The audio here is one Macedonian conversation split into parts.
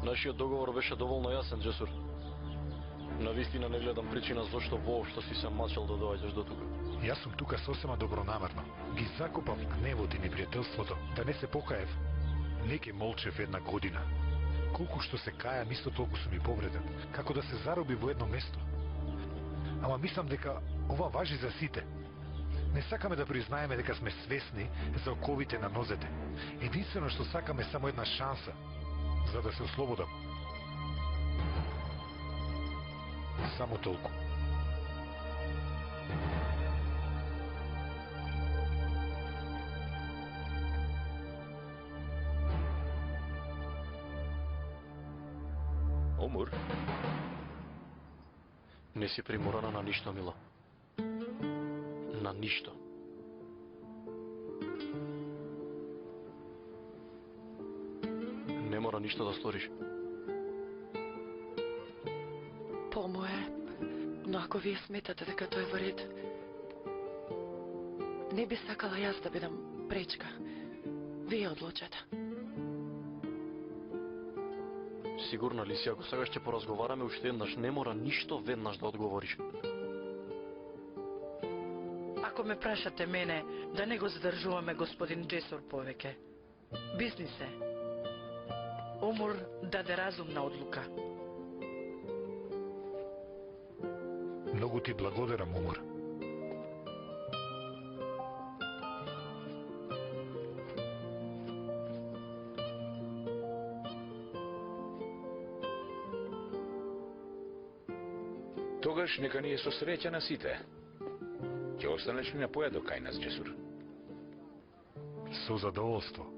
Нашиот договор беше доволно јасен, Джесур. Навистина не гледам причина зошто воопшто си се мачал да доаѓаш до тука. Јас сум тука сосема добронамерно. Ги закопав гневот и непријателството, да не се покаев. Не ке молчев една година. Колку што се кајам, исто толку сум и повреден. Како да се зароби во едно место. Ама мислам дека ова важи за сите. Не сакаме да признаеме дека сме свесни за оковите на нозете. Единствено што сакаме само една шанса за да се ослободам. Само толку. Омур? Не си приморана на ништо, мила. На ништо. Не мора ништо да сториш. Помое, но ако вие сметате дека тој е во ред, не би сакала јас да бидам пречка. Вие одлучете. Сигурна ли си, ако сега ќе поразговараме уште еднаш, не мора ништо веднаш да одговориш? Ако ме прашате мене, да не го задржуваме господин Джесур повеќе. Бизнис е. Омур даде разумна одлука. Многу ти благодарам, Омур. Тогаш нека ни е со среќа на сите. Ќе останеш ли на појадок кај нас, Джесур? Со задоволство.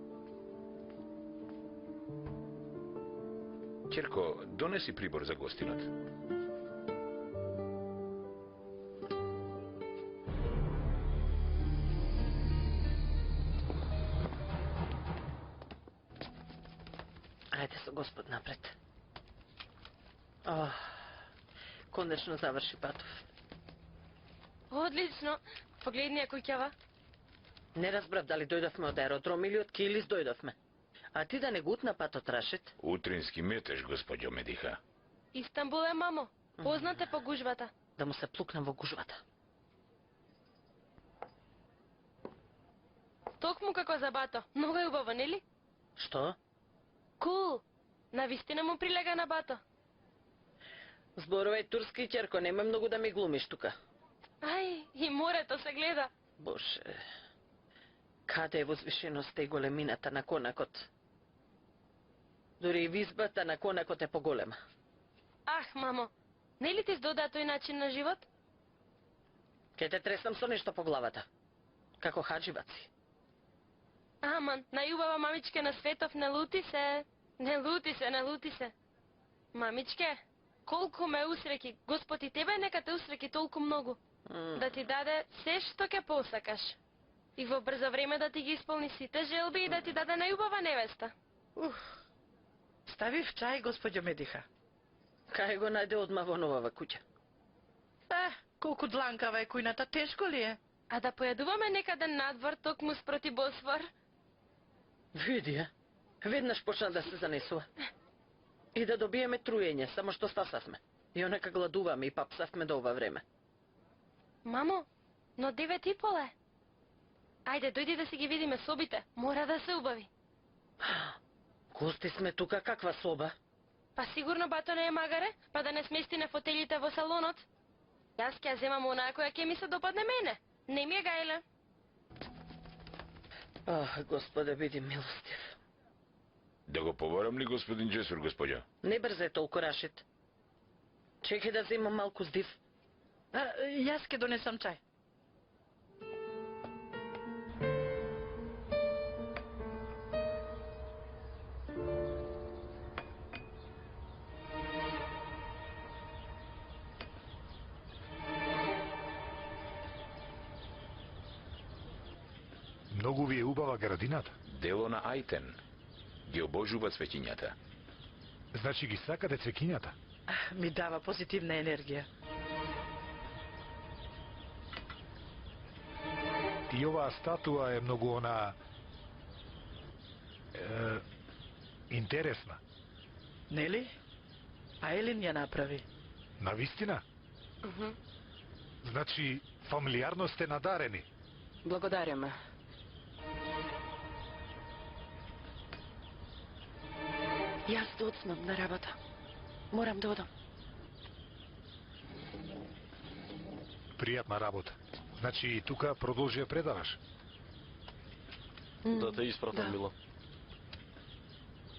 Ќерко, донеси прибор за гостинот. Ајде со Господ напред. Конечно заврши Патов. Одлично. Погледни ако ќава. Не разбрав дали дојдовме од аеродром или од Килис дојдовме. А ти да не гутна Патот Рашид? Утрински метеж, господјо Медиха. Истанбул е, мамо. Познате по гужвата. Да му се плукнам во гужвата. Токму како за Бато. Многу е убаво, нели? Што? Кул. Навистина му прилега на Бато. Зборувај турски, ќерко, нема многу да ми глумиш тука. Ај, и морето се гледа. Боже, каде е возвишеноста и големината на конакот? Дори и визбата на конакот е поголема. Ах, мамо, не ли ти здода тој начин на живот? Ке те тресам со нешто по главата. Како хадживаци. Аман, најубава мамичке на светов, не лути се. Не лути се, не лути се. Мамичке, колку ме усреки, Господ и тебе нека те усреки толку многу. Да ти даде се што ќе посакаш. И во брзо време да ти ги исполни сите желби и да ти даде најубава невеста. Ставив чај, господјо Медиха. Кај го најде одма во новава куќа? Колку дланкава е кујната, тешко ли е? А да појадуваме некаде надвор, токму спроти Босфор? Види ја, веднаш почна да се занесува. И да добиеме труење, само што стасавме. И онека гладуваме и папсавме до ова време. Мамо, но 9:30 е. Ајде, дојди да си ги видиме собите. Мора да се убави. Гости сме тука, каква соба? Па сигурно Бато не е магаре, па да не смести на фотелите во салонот. Јас ќе земам онаа која ќе ми се допадне мене. Не ми е гајле. Господе, биди милостив. Да го поворам ли господин Джесур, господјо? Не брзе толку, Рашид. Чекај да земам малку здив. Јас ќе донесам чај. Многу ви е убава градината. Дело на Ајтен. Ги обожува цвеќињата. Значи ги сакате цвеќињата? Ми дава позитивна енергија. И оваа статуа е многу интересна. Нели? А Елин ја направи. Навистина? Значи, фамилиарно сте надарени. Благодариме. Јас да одсмам на работа. Морам да одам. Пријатна работа. Значи, и тука продолжи ја предаваш. Да те испратам, Мила.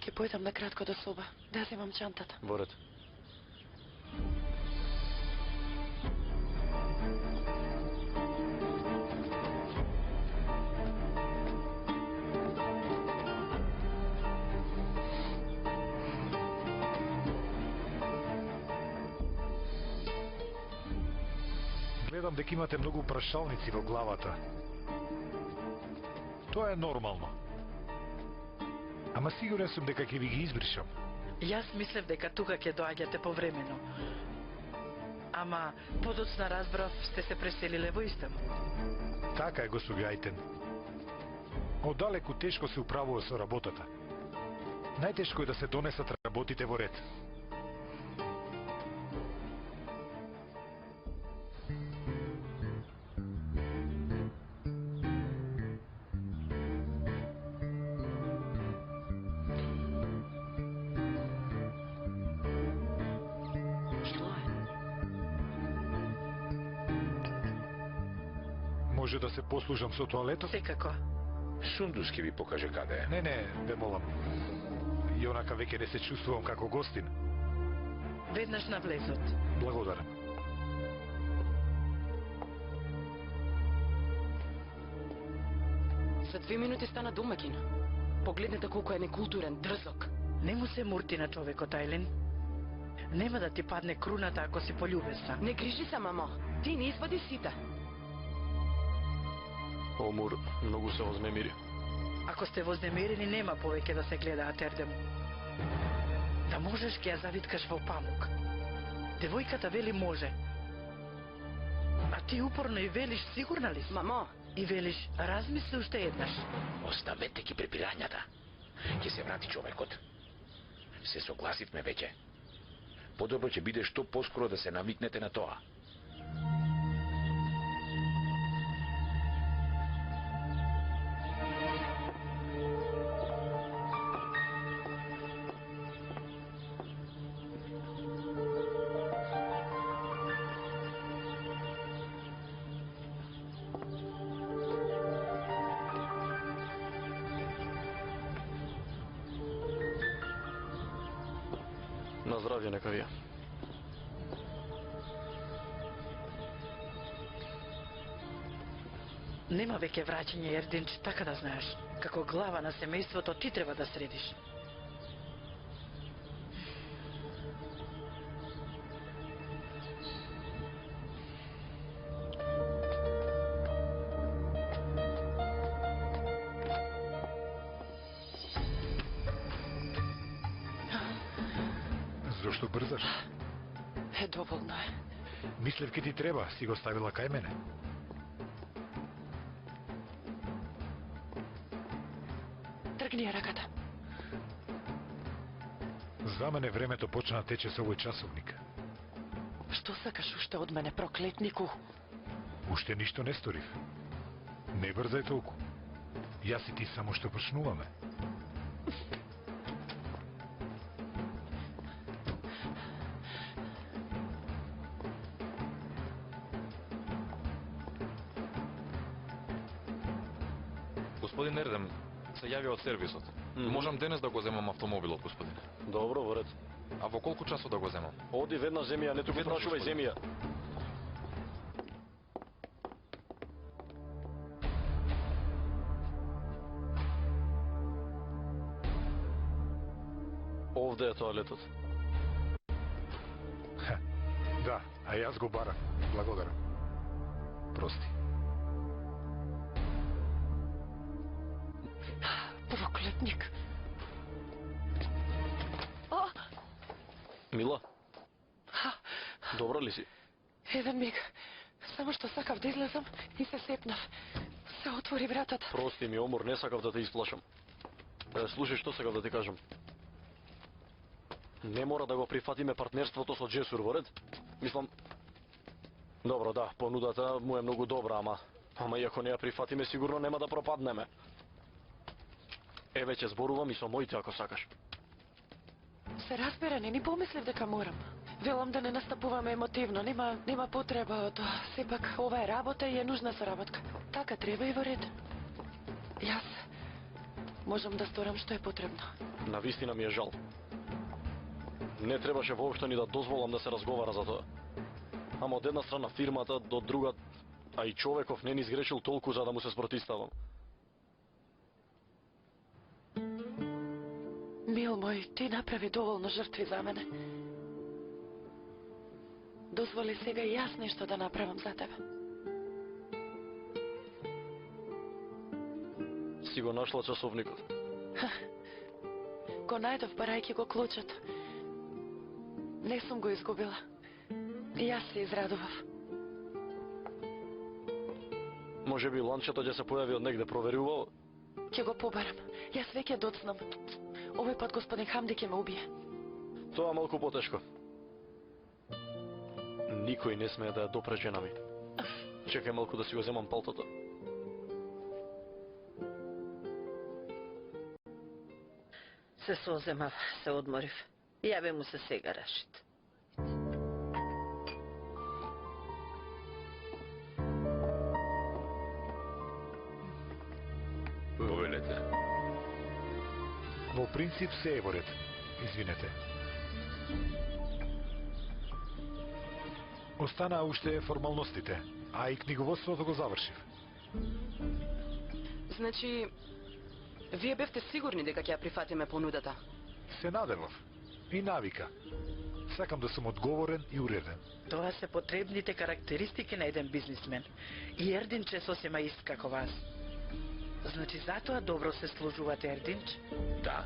Ќе појдам на кратко до соба, да земам чантата. Во ред. Гледам дека имате многу прашалници во главата. Тоа е нормално. Ама сигурен сум дека ќе ви ги избришам. Јас мислев дека тука ќе доаѓате повремено. Ама подоцна разбрав сте се преселиле во Истанбул. Така е, госпоѓа Ајтен. Одалеку тешко се управува со работата. Најтешко е да се донесат работите во ред. Може да се послужам со тоалетот? Секако. Сундус ќе ви покаже каде е. Не, ве молам. И онака веќе не се чувствувам како гостин. Веднаш на влезот. Благодарам. За 2 минути стана домакин. Погледнете колку е некултурен, дрзок. Не му се мурти на човекот, Ајлин. Нема да ти падне круната ако си полюбесна. Не грижи се, мамо. Ти не извади сите. Омур многу се вознемири. Ако сте вознемирени, нема повеќе да се гледаат ердем. Да можеш ќе ја завиткаш во памук. Девојката вели може. А ти упорно и велиш сигурна ли си? Мамо, И велиш размисли уште еднаш. Оставете ги препирањата. Ќе се врати човекот. Се согласивме веќе. Подобро ќе биде што поскоро да се навикнете на тоа. На здравје, нека вие. Нема веќе враќање, Ердинч, така да знаеш. Како глава на семејството ти треба да средиш. Зошто брзаш? доволно е. Мислев ке ти треба, си го ставила кај мене. Тргни ја раката. За мене времето почна да тече со овој часовник. Што сакаш уште од мене, проклетнику? Уште ништо не сторив. Не брзај толку. Јас и ти само што почнуваме. Господин Ердем, се јави од сервисот. Можам денес да го земам автомобилот, господине. Добро, во ред. А во колку часот да го земам? Оди веднаш земја, не туку Веднаш, прашувај господин. земја. Овде е тоалетот. Да, а јас го барам. Благодарам. Прости. Проклетник. О! Мила? Добра ли си? Еден миг. Само што сакав да излезам и се сепнав. Се отвори вратата. Прости ми, Омур, не сакав да те исплашам. Слушај, што сакав да ти кажам. Не мора да го прифатиме партнерството со Джесур во ред. Мислам... Добро, да, понудата му е многу добра, ама и ако не ја прифатиме, сигурно нема да пропаднеме. Еве ќе зборувам и со моите, ако сакаш. Се разбира, не ни помислив дека морам. Велам да не настапуваме емотивно, нема потреба од тоа. Сепак, ова е работа и е нужна соработка. Така треба и во ред. Јас можам да сторам што е потребно. Навистина ми е жал. Не требаше воопшто ни да дозволам да се разговара за тоа. Ама од една страна фирмата, до друга, а и човеков не ни изгрешил толку за да му се спротиставам. Мил мој, ти направи доволно жртви за мене. Дозволи сега и јас нешто да направам за тебе. Си го нашла часовникот. Го најдов барајќи го клучот. Не сум го изгубила. И јас се израдував. Може би ланчето ќе се појави од негде, проверувал? Ќе го побарам. Јас веќе доцнам. Овој пат господин Хамди ќе ме убие. Тоа малку потешко. Никој не смее да ја допре жена ми. Чекај малку да си го земам палтото. Се соземав, се одморив. Јаве му се сега, Рашид. Повелете. Во принцип се е во ред. Извинете. Останаа уште формалностите, а и книговодството го завршив. Значи, вие бевте сигурни дека ќе ја прифатиме понудата? Се надевав. И навика. Сакам да сум одговорен и уреден. Тоа се потребните карактеристики на еден бизнисмен. И Ердинч е сосема ист како вас. Значи затоа добро се служувате, Ердинч? Да.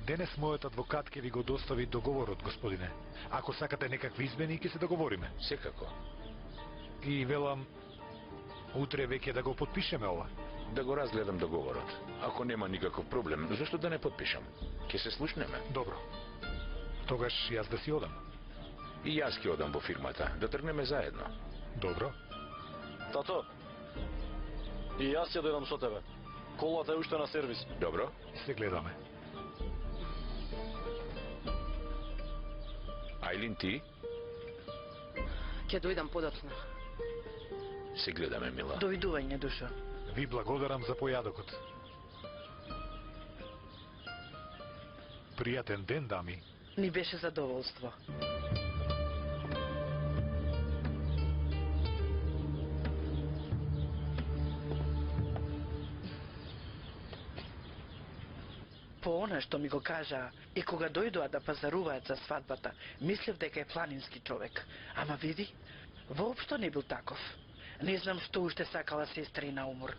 Денес мојот адвокат ќе ви го достави договорот, господине. Ако сакате некакви измени, ќе се договориме. Секако. И велам, утре веќе да го подпишеме ова. Да го разгледам договорот. Ако нема никаков проблем, зашто да не подпишам? Ќе се слушнеме. Добро. Тогаш јас да си одам. И јас ќе одам во фирмата, да тргнеме заедно. Добро. Тато, и јас ќе дојдам со тебе. Колата е уште на сервис. Добро? Се гледаме. Ајлин, ти? Ќе дојдам подоцна. Се гледаме, мила. Дојдување, душо. Ви благодарам за појадокот. Пријатен ден, дами. Ни беше задоволство. По она што ми го кажа и кога дојдоа да пазаруваат за свадбата, мислев дека е планински човек. Ама види, воопшто не бил таков. Не знам што уште сакала сестра и на умор.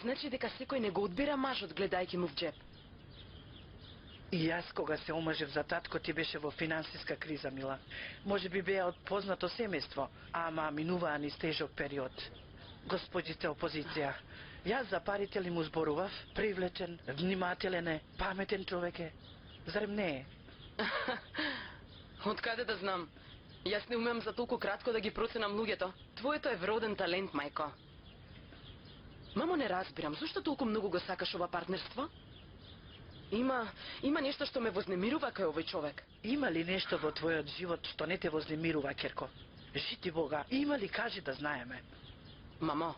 Значи дека секој не го одбира мажот гледајќи му в джеп. И јас кога се омажев за татко ти беше во финансиска криза, мила. Може би беа од познато семејство, ама минуваа низ тежок период. Господите опозиција, јас за парите ли му зборував? Привлечен, внимателен е, паметен човек е. Зарем не е? Од каде да знам? Јас не умеам за толку кратко да ги проценам луѓето. Твоето е вроден талент, мајко. Мамо, не разбирам, зашто толку многу го сакаш ова партнерство? Има нешто што ме вознемирува кај овој човек. Има ли нешто во твојот живот што не те вознемирува, Керко? Жити Бога, има ли, кажи да знаеме? Мамо,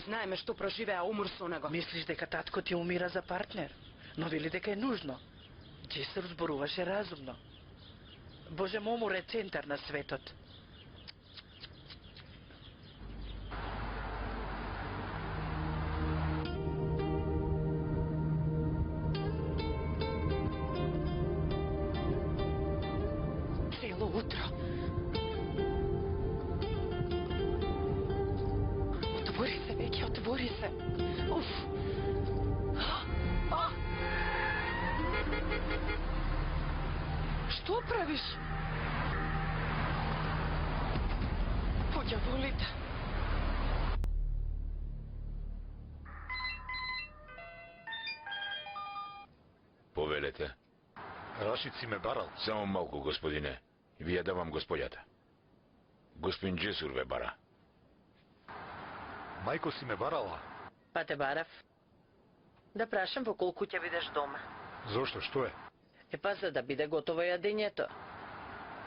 знаеме што проживеа умор со него. Мислиш дека татко ти умира за партнер, но вели дека е нужно. Джесур зборуваше разумно. Боже, умор е центар на светот. Цело утро. Отвори се, веќе, отвори се. Уф. Што правиш? Куќа волите. Повелете. Рашид си ме барал. Само малку, господине. Ви ја давам господјата. Господин Джесур ве бара. Мајко си ме барала. Па те барав. Да прашам во колку ќе бидеш дома. Зошто, што е? Па за да биде готово јадењето.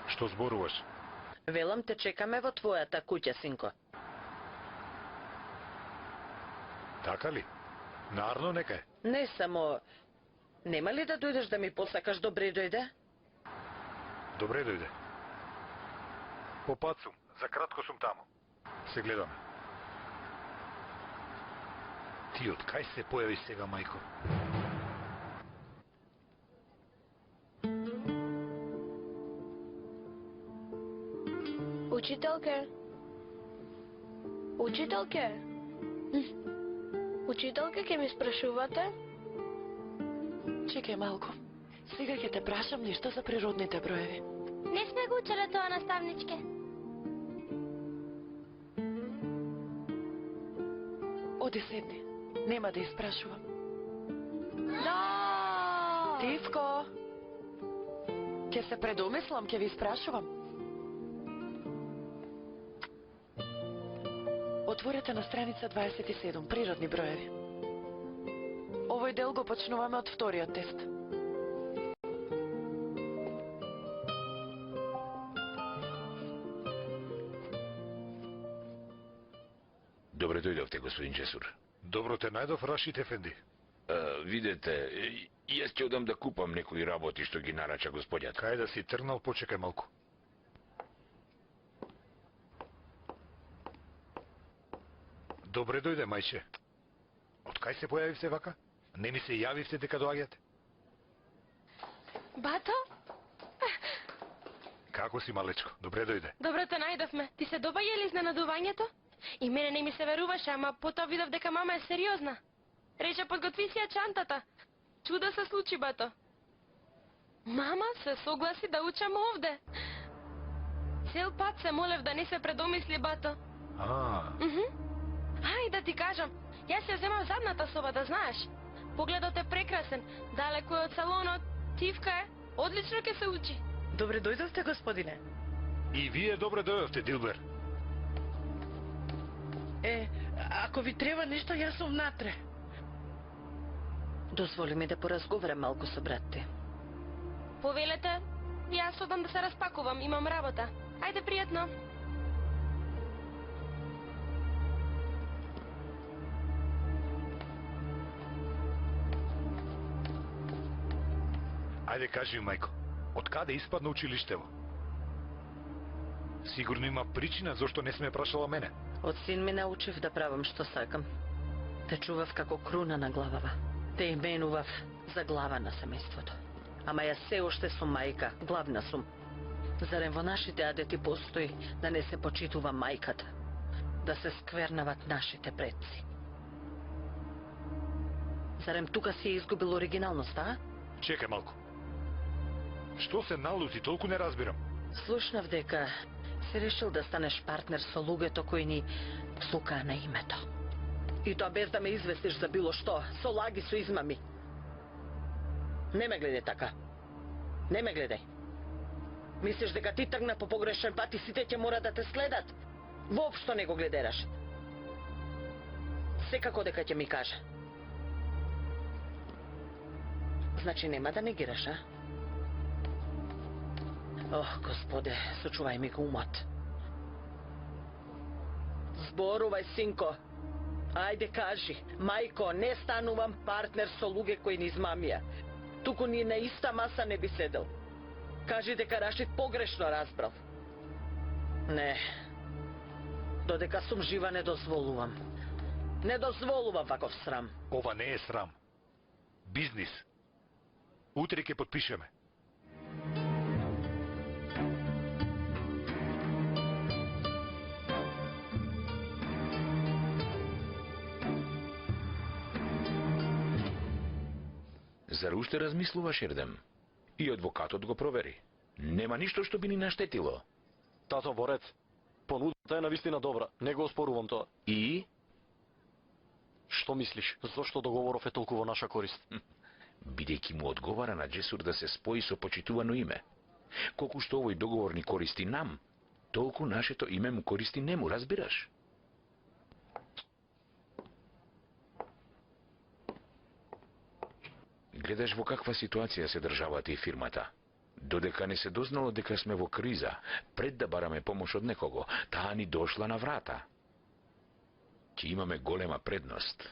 Што зборуваш? Велам те чекаме во твојата куќа, синко. Така ли? Нарно нека е. Не само... Нема ли да дојдеш да ми посакаш добре дојде? Добре дојде. По пат сум, за кратко сум таму. Се гледаме. Ти од кај се појави сега, мајко? Учителке. Учителке. Учителке, ке ми спрашувате? Чекај малку. Сега ќе те прашам нешто за природните броеви. Не сме го учеле тоа, наставничке. Оди седни. Нема да испрашувам. Да! Тивко! Ќе се предомислам, ќе ви испрашувам. Отворете на страница 27, природни броеви. Овој дел го почнуваме од вториот тест. Добре дојдовте, господин Джесур. Добро те најдов, Рашид Ефенди. Видете, јас ќе одам да купам некои работи што ги нарача господјата. Кај да си тргнал, почекај малку. Добре дојде, мајче. Од кај се појавивте вака? Не ми се јавивте дека доаѓате? Бато? Како си, малечко? Добре дојде. Добро те најдовме. Ти се добаѓа ли изненадувањето? И мене не ми се веруваше, ама потоа видов дека мама е сериозна. Рече, подготви си ја чантата. Чудо се случи, бато. Мама се согласи да учам овде. Цел пат се молев да не се предомисли, бато. Ај, да ти кажам, јас ја земам задната соба, да знаеш. Погледот е прекрасен, далеко е од салонот, Тивка е, одлично ќе се учи. Добре дојдовте, господине. И вие добре дојдовте, Дилбер. Ако ви треба нешто, јас сум внатре. Дозволи ми да поразговарам малку со брат ти. Повелете, јас одам да се распакувам, имам работа. Ајде, пријатно. Ајде кажи, мајко, од каде испадна училиштево? Сигурно има причина зашто не сме прашала мене. Од син ми научив да правам што сакам. Те чував како круна на главава. Те именував за глава на семејството. Ама јас се уште сум мајка, главна сум. Зарем во нашите адети постои да не се почитува мајката, да се сквернават нашите предци. Зарем тука си е изгубил оригиналноста, а? Чекај малку. Што се налути, толку не разбирам. Слушнав дека си решил да станеш партнер со луѓето кои ни слукаа на името. И тоа без да ме известиш за било што, со лаги, со измами. Не ме гледај така. Не ме гледај. Мислиш дека ти тргна по погрешен пат и сите ќе мора да те следат? Воопшто не го гледераш. Секако дека ќе ми каже. Значи нема да негираш, а? Ох, Господе, сочувај ми го умот. Зборувај, синко. Ајде кажи, мајко, не станувам партнер со луѓе кои ни измамија. Туку ни на иста маса не би седел. Кажи дека Рашид погрешно разбрал. Не. Додека сум жива не дозволувам. Не дозволувам ваков срам. Ова не е срам. Бизнис. Утре ќе потпишеме. Зар уште размислуваш, Ердем? И адвокатот го провери. Нема ништо што би ни наштетило. Тато Борец, Понудата е навистина добра, не го оспорувам тоа. И? Што мислиш, зошто договоров е толку во наша корист? Бидејќи му одговара на Джесур да се спои со почитувано име. Колку што овој договор ни користи нам, толку нашето име му користи нему, разбираш? Гледаш во каква ситуација се државата и фирмата. Додека не се дознало дека сме во криза, пред да бараме помош од некого, таа ни дошла на врата. Ќе имаме голема предност,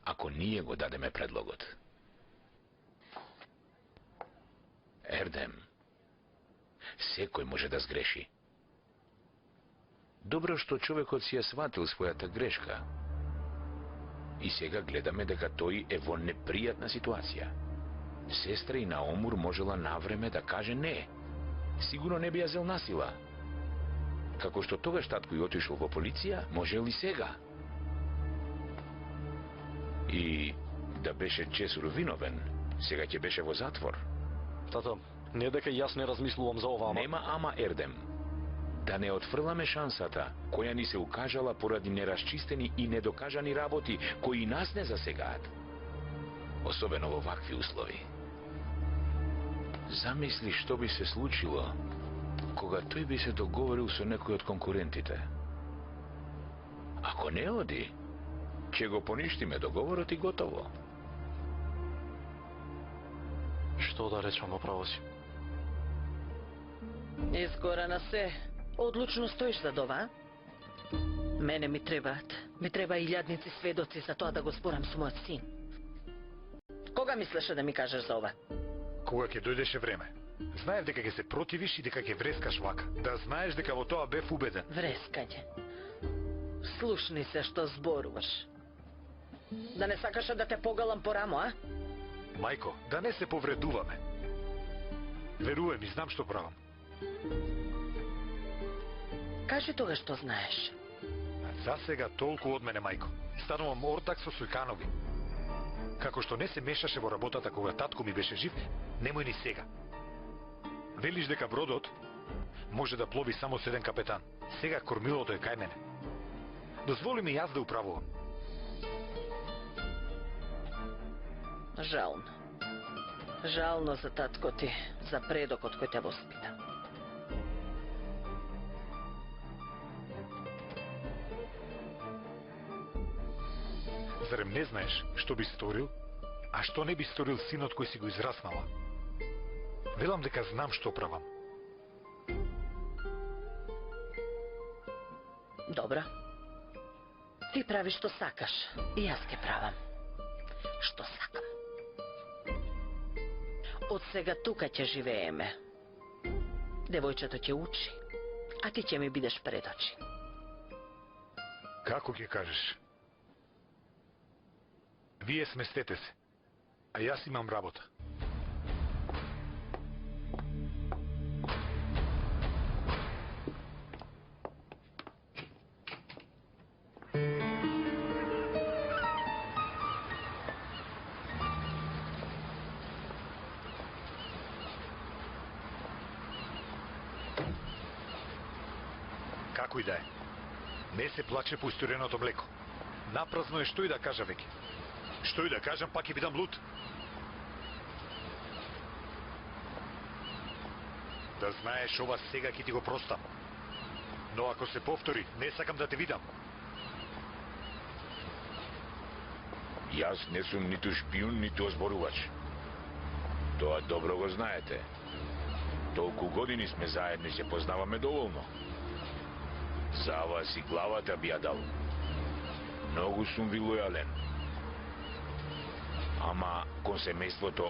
ако ние го дадеме предлогот. Ердем, секој може да сгреши. Добро што човекот си ја сватил својата грешка. И сега гледаме дека тој е во непријатна ситуација. Сестра и Наомур можела навреме да каже не. Сигурно не би ја зел насила. Како што тогаш таткој отишол во полиција, можел и сега. И да беше Джесур виновен, сега ќе беше во затвор. Тато, не дека јас не размислувам за ова, ама... Нема ама, Ердем. Да не отфрламе шансата, која ни се укажала поради неразчистени и недокажани работи, кои нас не засегаат. Особено во вакви услови. Замисли што би се случило, кога тој би се договорил со некој од конкурентите. Ако не оди, ќе го поништиме договорот и готово. Што да речам, право си. Изгора на се, одлучно стоиш за ова? Мене ми требаат илјадници сведоци за тоа да го спорам со мојот син. Кога мислеше да ми кажеш за ова? Кога ќе дојдеше време. Знаев дека ќе се противиш и дека ќе врескаш вака. Да знаеш дека во тоа бев убеден. Врескање. Слушни се што зборуваш. Да не сакаше да те погалам по рамо, а? Мајко, да не се повредуваме. Верувам и знам што правам. Кажи тога што знаеш. За сега толку од мене, мајко. Станувам ортак со Сојканови. Како што не се мешаше во работата кога татко ми беше жив, немој ни сега. Велиш дека бродот може да плови само с еден капетан. Сега кормилото е кај мене. Дозволи ми јас да управувам. Жално. Жално за татко ти, за предокот кој те воспита. Зарем не знаеш што би сторил, а што не би сторил синот кој си го израснала? Велам дека знам што правам. Добро. Ти прави што сакаш, и јас ке правам што сакам. Од сега тука ќе живееме. Девојчето ќе учи, а ти ќе ми бидеш пред очи. Како ќе кажеш? Вие сместете се, а јас имам работа. Како и да е, не се плаче по истуреното млеко. Напразно е што и да кажа веќе. Што и да кажам, пак ќе бидам луд. Да знаеш, ова сега ќе ти го простам. Но ако се повтори, не сакам да те видам. Јас не сум ниту шпион, ниту озборувач. Тоа добро го знаете. Толку години сме заедно и се познаваме доволно. За вас и главата би ја дал. Многу сум ви лојален. Ама кон семејството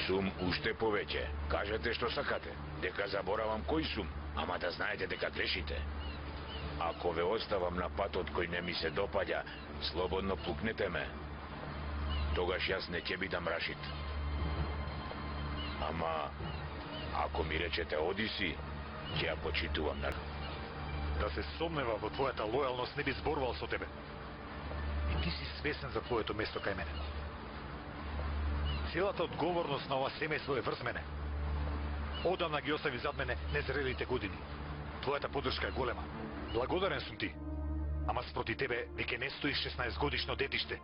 сум уште повеќе. Кажете што сакате, дека заборавам кој сум, ама да знаете дека грешите. Ако ве оставам на патот кој не ми се допаѓа, слободно пукнете ме. Тогаш јас не ќе бидам рашит. Ама ако ми речете оди си, ќе ја почитувам на... Да се сомнева во твојата лојалност не би зборувал со тебе. И ти си свесен за твоето место кај мене. Целата одговорност на ова семејство е врз мене. Одамна ги остави зад мене незрелите години. Твојата поддршка е голема. Благодарен сум ти. Ама спроти тебе веќе не стои 16 годишно детиште.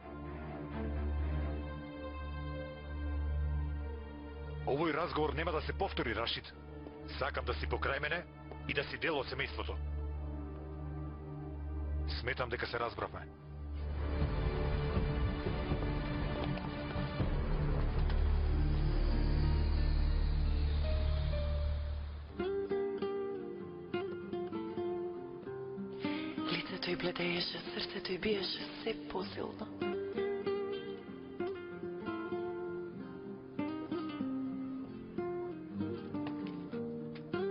Овој разговор нема да се повтори, Рашид. Сакам да си покрај мене и да си дел од семејството. Сметам дека се разбравме. Лицето й бледееше, срцето й биеше се посилно.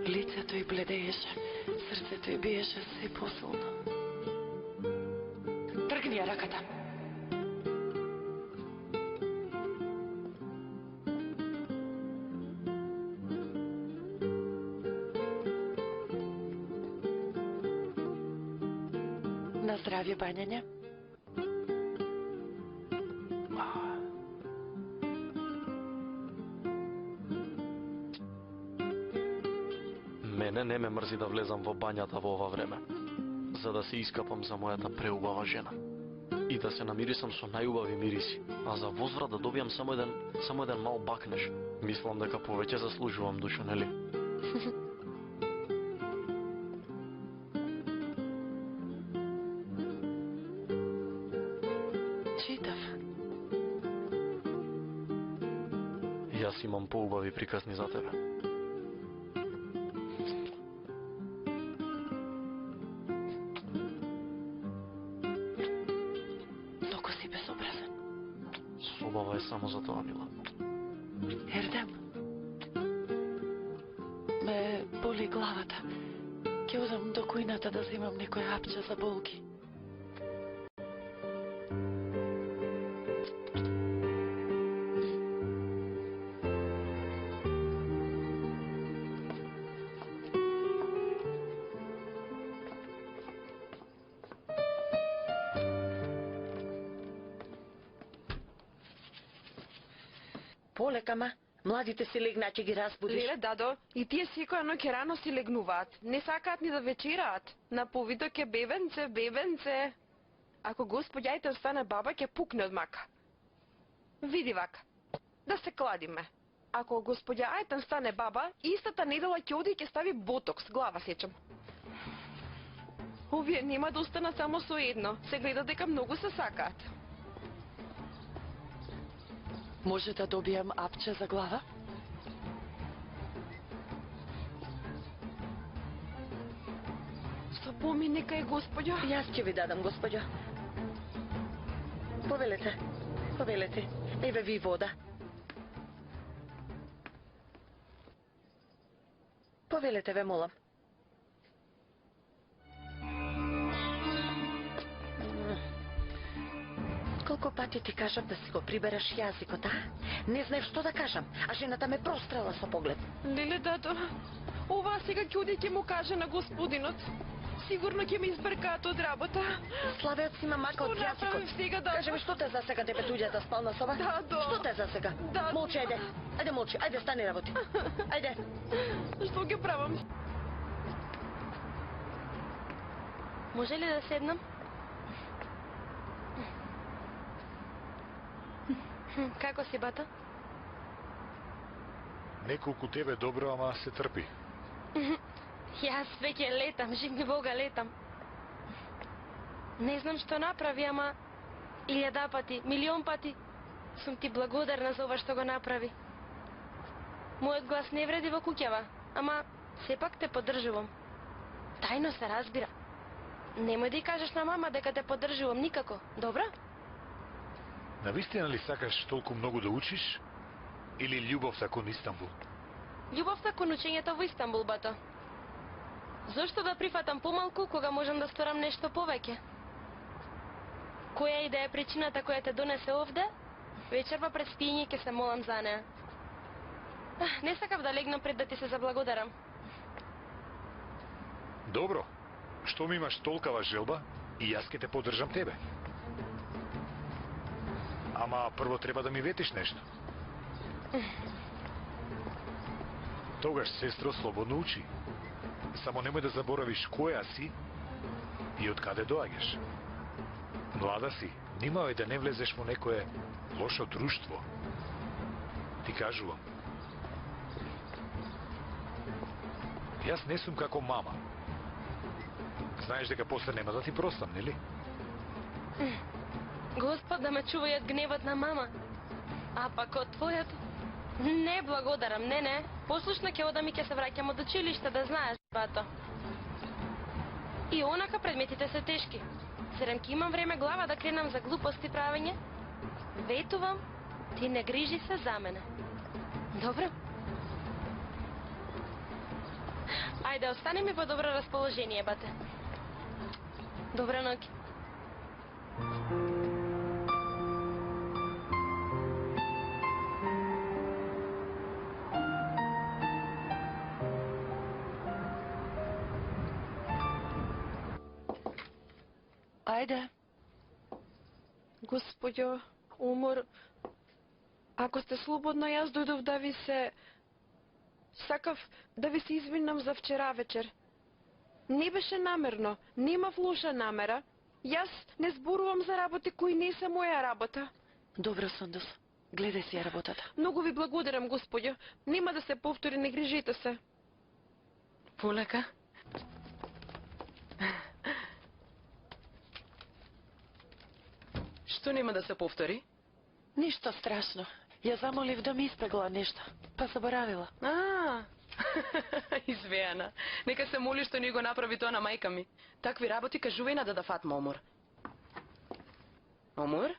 Лицето й бледееше, срцето й биеше се посилно. Тргни ја раката. На здравје, Бањања. Мене не ме мрзи да влезам во бањата во ова време, за да се искапам за мојата преубава жена и да се намирисам со најубави мириси, а за возврат да добијам само еден мал бакнеж. Мислам дека повеќе заслужувам, Душо, нели? Читав. Јас имам поубави приказни за тебе. Многу си безобразен. Собава е само за тоа, мила. Ердем. Ме боли главата. Ќе одам до кујната да земам некој апче за болки. Полека, ма. Младите си легна, ќе ги разбудиш. Леле, дадо, и тие секоја ноќ рано си легнуваат. Не сакаат ни да вечераат. На повидок е бебенце, бебенце. Ако господја Ајтан стане баба, ќе пукне од мака. Види вака. Да се кладиме. Ако господја Ајтан стане баба, истата недела ќе оди и ќе стави ботокс, глава сечам. Овие нема да остана само со едно. Се гледа дека многу се сакаат. Може да добијам апче за глава? Запомни кај господјо. Јас ќе ви дадам, господјо. Повелете, повелете. Еве ви вода. Повелете, ве молам. Колку пати ти кажав да си го прибереш јазикот, а? Не знаев што да кажам, а жената ме прострела со поглед. Леле, дато, ова сега ќе оди ќе му каже на господинот. Сигурно ќе ме избркаат од работа. Славеот си има мака од Што направив јазикот. сега, дато? Кажи ми, што те засега тебе туѓата спална соба? Дато. Што те засега? Дато. Молчи, ајде. Ајде, молчи. Ајде, стани работи. Ајде. Што ќе правам? Може ли да седнам? Како си, бата? Неколку тебе добро, ама се трпи. Јас веќе летам, жив ми Бога, летам. Не знам што направи, ама 1000 пати, милион пати сум ти благодарна за ова што го направи. Мојот глас не вреди во куќава, ама сепак те поддржувам. Тајно се разбира. Немој да ја кажеш на мама дека те поддржувам никако, добро? Навистина ли сакаш толку многу да учиш? Или љубовта кон Истанбул? Љубовта кон учењето во Истанбул, бато. Зошто да прифатам помалку кога можам да сторам нешто повеќе? Која и да е причината која те донесе овде, вечерва пред спиење ќе се молам за неа. Не сакав да легнам пред да ти се заблагодарам. Добро. Што ми имаш толкава желба и јас ќе те поддржам тебе. Ама прво треба да ми ветиш нешто. Тогаш, сестро, слободно учи. Само немој да заборавиш која си и од каде доаѓаш. Млада си, внимавај да не влезеш во некое лошо друштво. Ти кажувам. Јас не сум како мама. Знаеш дека после нема да ти простам, нели? Господ да ме чувај од гневот на мама. А пак од твојот... Не, благодарам, не. Послушно ќе одам и ќе се враќам од училиште, да знаеш, бато. И онака предметите се тешки. Зерем ки имам време глава да кренам за глупости правење? Ветувам, ти не грижи се за мене. Добро? Ајде, остани ми во добро расположение, бате. Добра ноќ. Ајде. Господјо, умор. Ако сте слободно, јас дојдов да ви се... Сакав да ви се извинам за вчера вечер. Не беше намерно, немав лоша намера. Јас не зборувам за работи кои не се моја работа. Добро, Сондус. Гледај си ја работата. Многу ви благодарам, господјо. Нема да се повтори, не грижите се. Полека. Што нема да се повтори? Ништо страшно. Ја замолив да ми испегла нешто, па заборавила. Извеана. Нека се моли што не го направи тоа на мајка ми. Такви работи кажувај на Дада Фатма, Омур. Омур?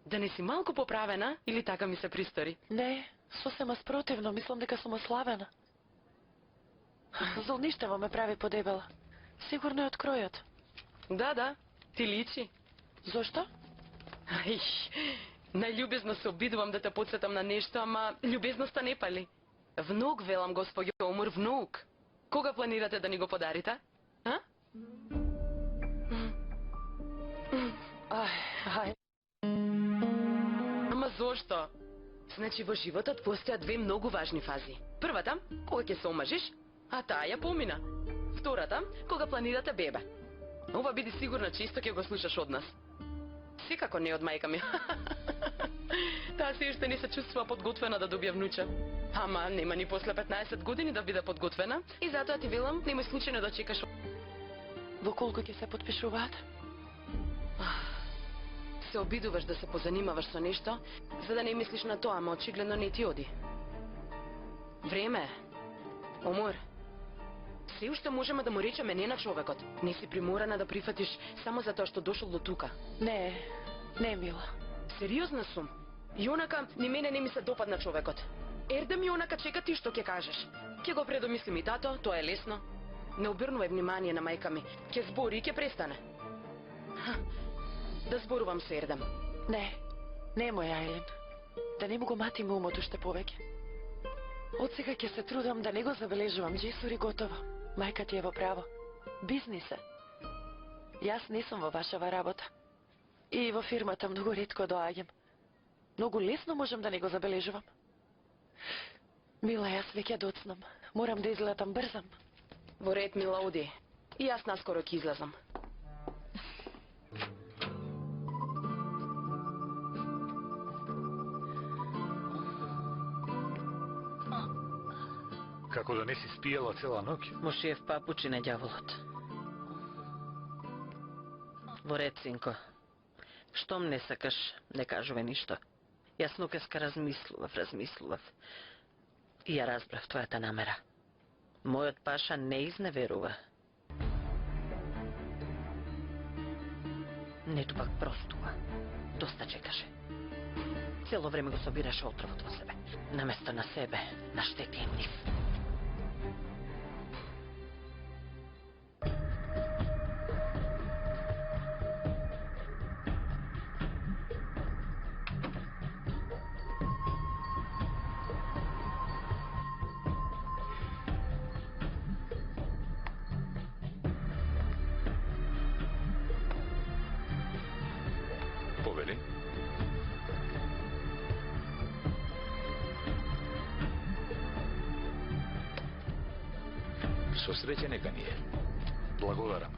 Да не си малку поправена или така ми се пристори? Не, сосема спротивно, мислам дека сум ослабена. Золништево ме прави подебела. Сигурно е од кројот. Да, ти личи. Зошто? Ај, најљубезно се обидувам да те подсетам на нешто, ама љубезноста не пали. Внук, велам, господјо Омур, внук. Кога планирате да ни го подарите? А? Ај. Ама зошто? Значи во животот постојат две многу важни фази. Првата, кога ќе се омажиш, а таа ја помина. Втората, кога планирате бебе. Ова биди сигурна чисто ќе го слушаш од нас. Секако не од мајка ми. Таа се уште не се чувствува подготвена да добија внуче. Ама нема ни после 15 години да биде подготвена и затоа ти велам, немој случајно да чекаш. Во колку ќе се подпишуваат? Се обидуваш да се позанимаваш со нешто, за да не мислиш на тоа, ама очигледно не ти оди. Време. Омур. Се уште можеме да му речеме не на човекот. Не си приморана да прифатиш само затоа што дошол до тука. Не, мила. Сериозна сум. И онака, ни мене не ми се допадна човекот. Ердем и онака чека ти што ќе кажеш. Ќе го предомислим и тато, тоа е лесно. Не обрнувај внимание на мајка ми. Ќе збори и ќе престане. Да зборувам со Ердем. Не, немој, Ајлин. Да не му го матим умот уште повеќе. Од сега ќе се трудам да не го забележувам, Джесури готово. Мајка ти е во право. Бизнис е. Јас не сум во вашава работа. И во фирмата многу ретко доаѓам. Многу лесно можам да не го забележувам. Мила, јас веќе доцнам. Морам да излетам, брзам. Во ред, мила, оди. И јас наскоро ќе излезам. Како да не си спиела цела ноќ? Мушиев папучи на ѓаволот. Во ред, синко. Штом не сакаш, не кажуве ништо. Јас нокеска размислував. И ја разбрав твојата намера. Мојот паша не изневерува. Нету пак простува. Доста чекаше. Цело време го собираше отровот во себе. Наместо на себе, наштети им нив. Повели? Со среќа нека ни е. Благодарам.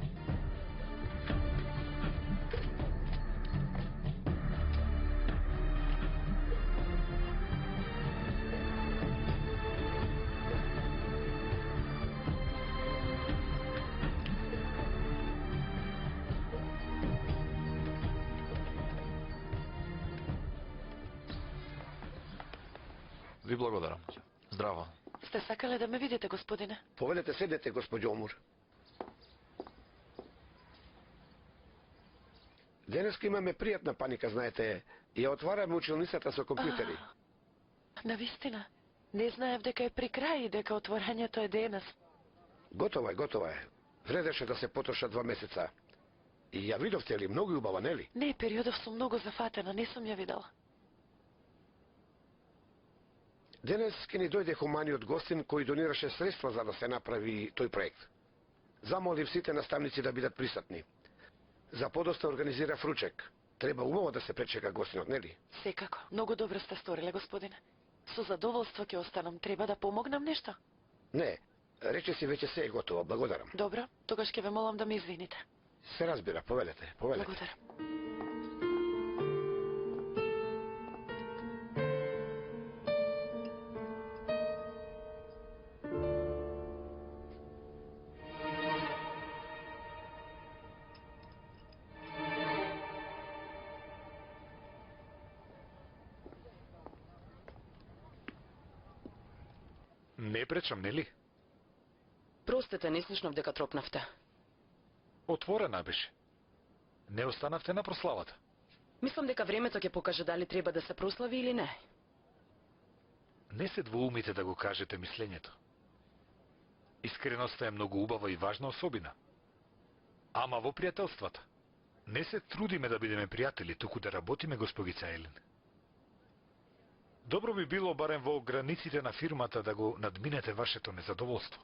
Ви благодарам. Здраво. Сте сакале да ме видите, господине? Повелете, седете, господјо Омур. Денеска имаме пријатна паника, знаете. Ја отвараме училницата со компјутери. Навистина. Не знаев дека е при крај и дека отворањето е денес. Готова е, готова е. Вредеше да се потрошат 2 месеца. И ја видовте ли, многу убава, нели? Не, периодов сум многу зафатена, не сум ја видела. Денес ке ни дојде хуманиот гостин кој донираше средства за да се направи тој проект. Замолив сите наставници да бидат присутни. За подоста организира ручек. Треба убаво да се пречека гостинот, нели? Секако. Многу добро сте сториле, господине. Со задоволство ќе останам. Треба да помогнам нешто? Не, рече си веќе се е готово, благодарам. Добро, тогаш ќе ве молам да ме извините. Се разбира, повелете, повелете. Благодарам. Не пречам, нели? Простете, не слушнав дека тропнавте. Отворена беше. Не останавте на прославата. Мислам дека времето ќе покаже дали треба да се прослави или не. Не се двоумите да го кажете мислењето. Искреноста е многу убава и важна особина. Ама во пријателствата. Не се трудиме да бидеме пријатели, туку да работиме, госпогица Елин. Добро би било барем во границите на фирмата да го надминете вашето незадоволство.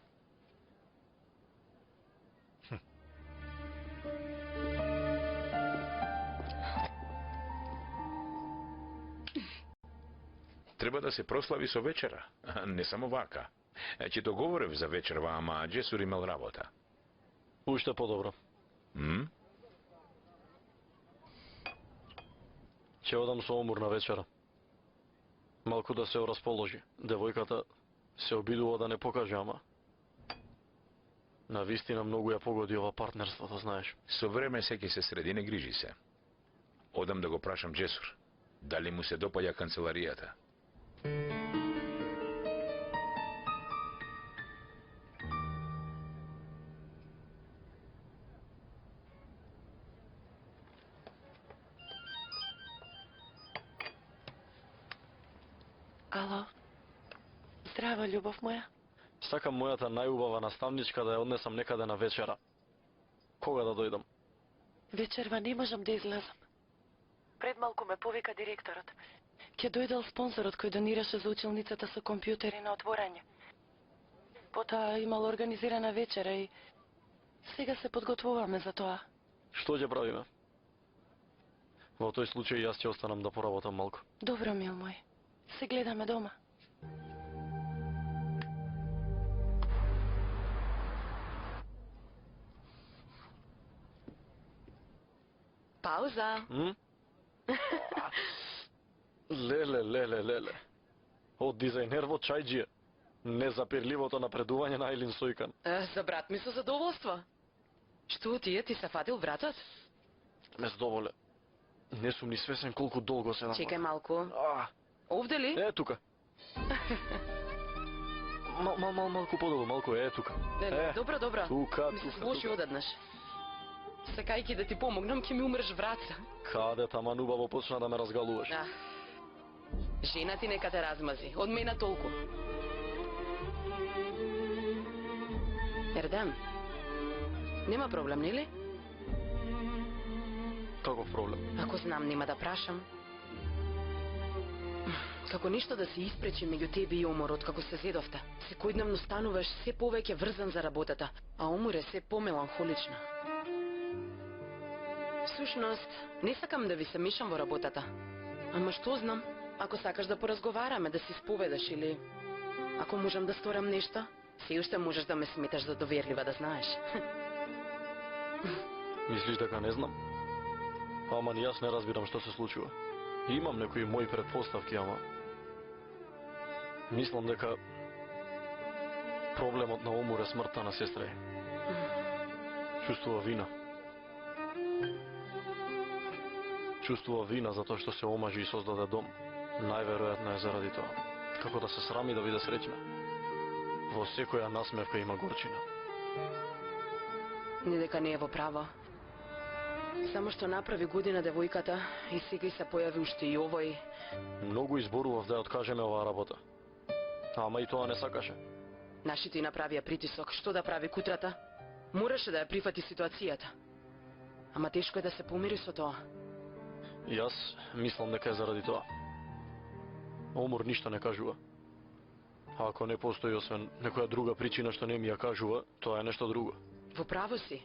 Треба да се прослави со вечера, не само вака. Ќе договорев за вечерва, ама Джесур имал работа. Уште подобро. Ќе одам со Омур на вечера. Малку да се расположи. Девојката се обидува да не покаже, ама навистина многу ја погоди ова партнерството, знаеш. Со време се ќе се среди, не грижи се. Одам да го прашам Джесур. Дали му се допаѓа канцеларијата? Ало. Здраво, љубов моја. Сакам мојата најубава наставничка да ја однесам некаде на вечера. Кога да дојдам? Вечерва не можам да излезам. Пред малку ме повика директорот. Ќе дојдел спонсорот кој донираше за училницата со компјутери на отворање. Потоа имал организирана вечера и сега се подготвуваме за тоа. Што ќе правиме? Во тој случај јас ќе останам да поработам малку. Добро, мил мој. Се гледаме дома. Пауза. Леле. Од дизајнер во чајџија. Незапирливото напредување на Айлин Сојкан. За брат ми со задоволство. Што тие ти се фатил вратот? Ме задоволе. Не сум ни свесен колку долго се Чекај малку. Овде ли? Е, тука. Малку подолу, малку, тука. Добро. Тука. Ми се слоши одеднаш. Сакајки да ти помогнам, ќе ми умреш враца. Каде таман убаво почна да ме разгалуваш? Жена ти нека те размази. Од мене толку. Ердем, нема проблем, нели? Каков проблем? Ако знам, нема да прашам. Како ништо да се испречи меѓу тебе и Омур од како се зедовте. Секојдневно стануваш се повеќе врзан за работата, а Омур е се помеланхолична. Всушност, не сакам да ви се мешам во работата. Ама што знам, ако сакаш да поразговараме, да си споведаш или ако можам да сторам нешто, Се уште можеш да ме сметаш за доверлива, да знаеш. Мислиш дека не знам? Ама ни јас не разбирам што се случува. Имам некои мои предпоставки, ама... Мислам дека... Проблемот на Омур е смртта на сестра ѝ. Чувствува вина. Чувствува вина затоа што се омажи и создаде дом. Најверојатно е заради тоа. Како да се срами да биде среќна. Во секоја насмевка има горчина. Не дека не е во право. Само што направи година девојката и сега и се појави уште и овој. Многу изборував да ја откажеме оваа работа. Ама и тоа не сакаше. Нашите и направија притисок. Што да прави кутрата? Мораше да ја прифати ситуацијата. Ама тешко е да се помири со тоа. Јас мислам дека е заради тоа. Омур ништо не кажува. А ако не постои освен некоја друга причина што не ми ја кажува, тоа е нешто друго. Во право си.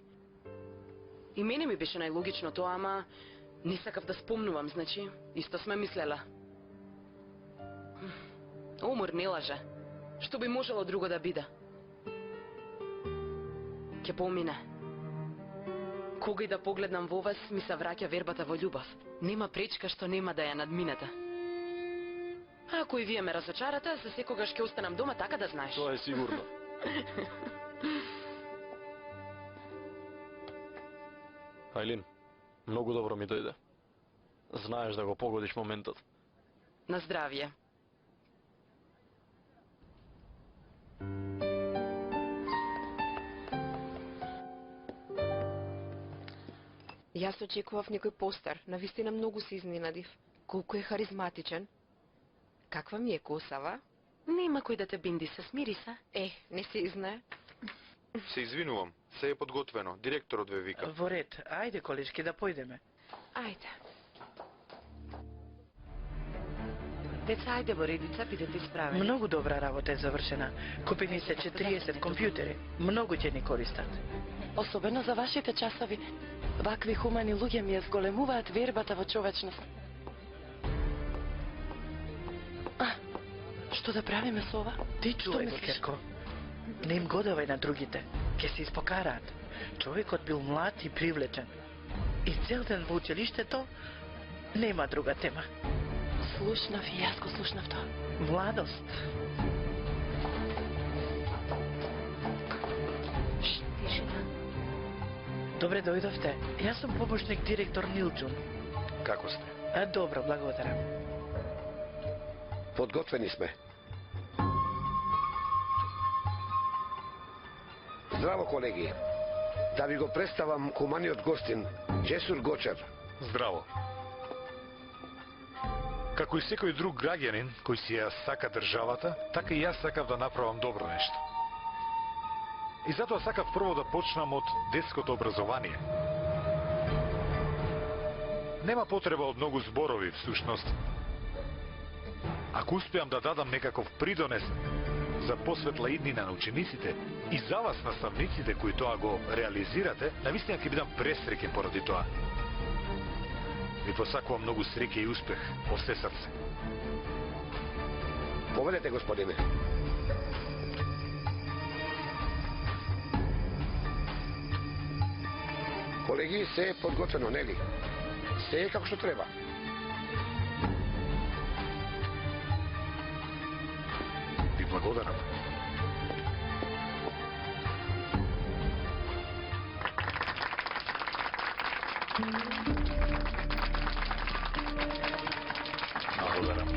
И мене ми беше најлогично тоа, ама не сакав да спомнувам, значи, исто сме мислела. Омур не лаже. Што би можело друго да биде? Ке помине. Кога и да погледнам во вас, ми се враќа вербата во љубов. Нема пречка што нема да ја надминете. А ако и вие ме разочарате, за секогаш ќе останам дома, така да знаеш. Тоа е сигурно. Ајлин, многу добро ми дојде. Знаеш да го погодиш моментот. На здравје. Јас очекував некој постер, навистина многу се изненадив. Колку е харизматичен. Каква ми е косава? Нема кој да те бинди, се смири се. Не се знае. Се извинувам, се е подготвено, директорот ве вика. Во ред, ајде колешки да појдеме. Ајде. Деца, ајде во редица, бидете исправени. Многу добра работа е завршена. Купени се 40 компјутери. Многу ќе ни користат. Особено за вашите часови. Вакви хумани луѓе ми ја зголемуваат вербата во човечност. Што да правиме со ова? Ти чувај го, Керко. Не им го давај на другите. Ке се испокараат. Човекот бил млад и привлечен. И цел ден во училиштето нема друга тема. Слушнав и јас го слушнав тоа. Младост. Тишина. Добре дојдовте. Јас сум помошник директор Нилџун. Како сте? Добро, благодарам. Подготвени сме. Здраво, колеги. Да ви го представам хуманиот гостин, Џесур Гочер. Здраво. Како и секој друг граѓанин кој си ја сака државата, така и јас сакав да направам добро нешто. И затоа сакав прво да почнам од детското образование. Нема потреба од многу зборови, всушност. Ако успеам да дадам некаков придонес за посветла иднина на учениците и за вас, наставниците, кои тоа го реализирате, навистина ќе бидам пресреќен поради тоа. Ви посакувам многу среќа и успех од се срце. Поведете, господине. Колеги, се е подготвено, нели? Се е како што треба. Ви благодарам. Благодарам.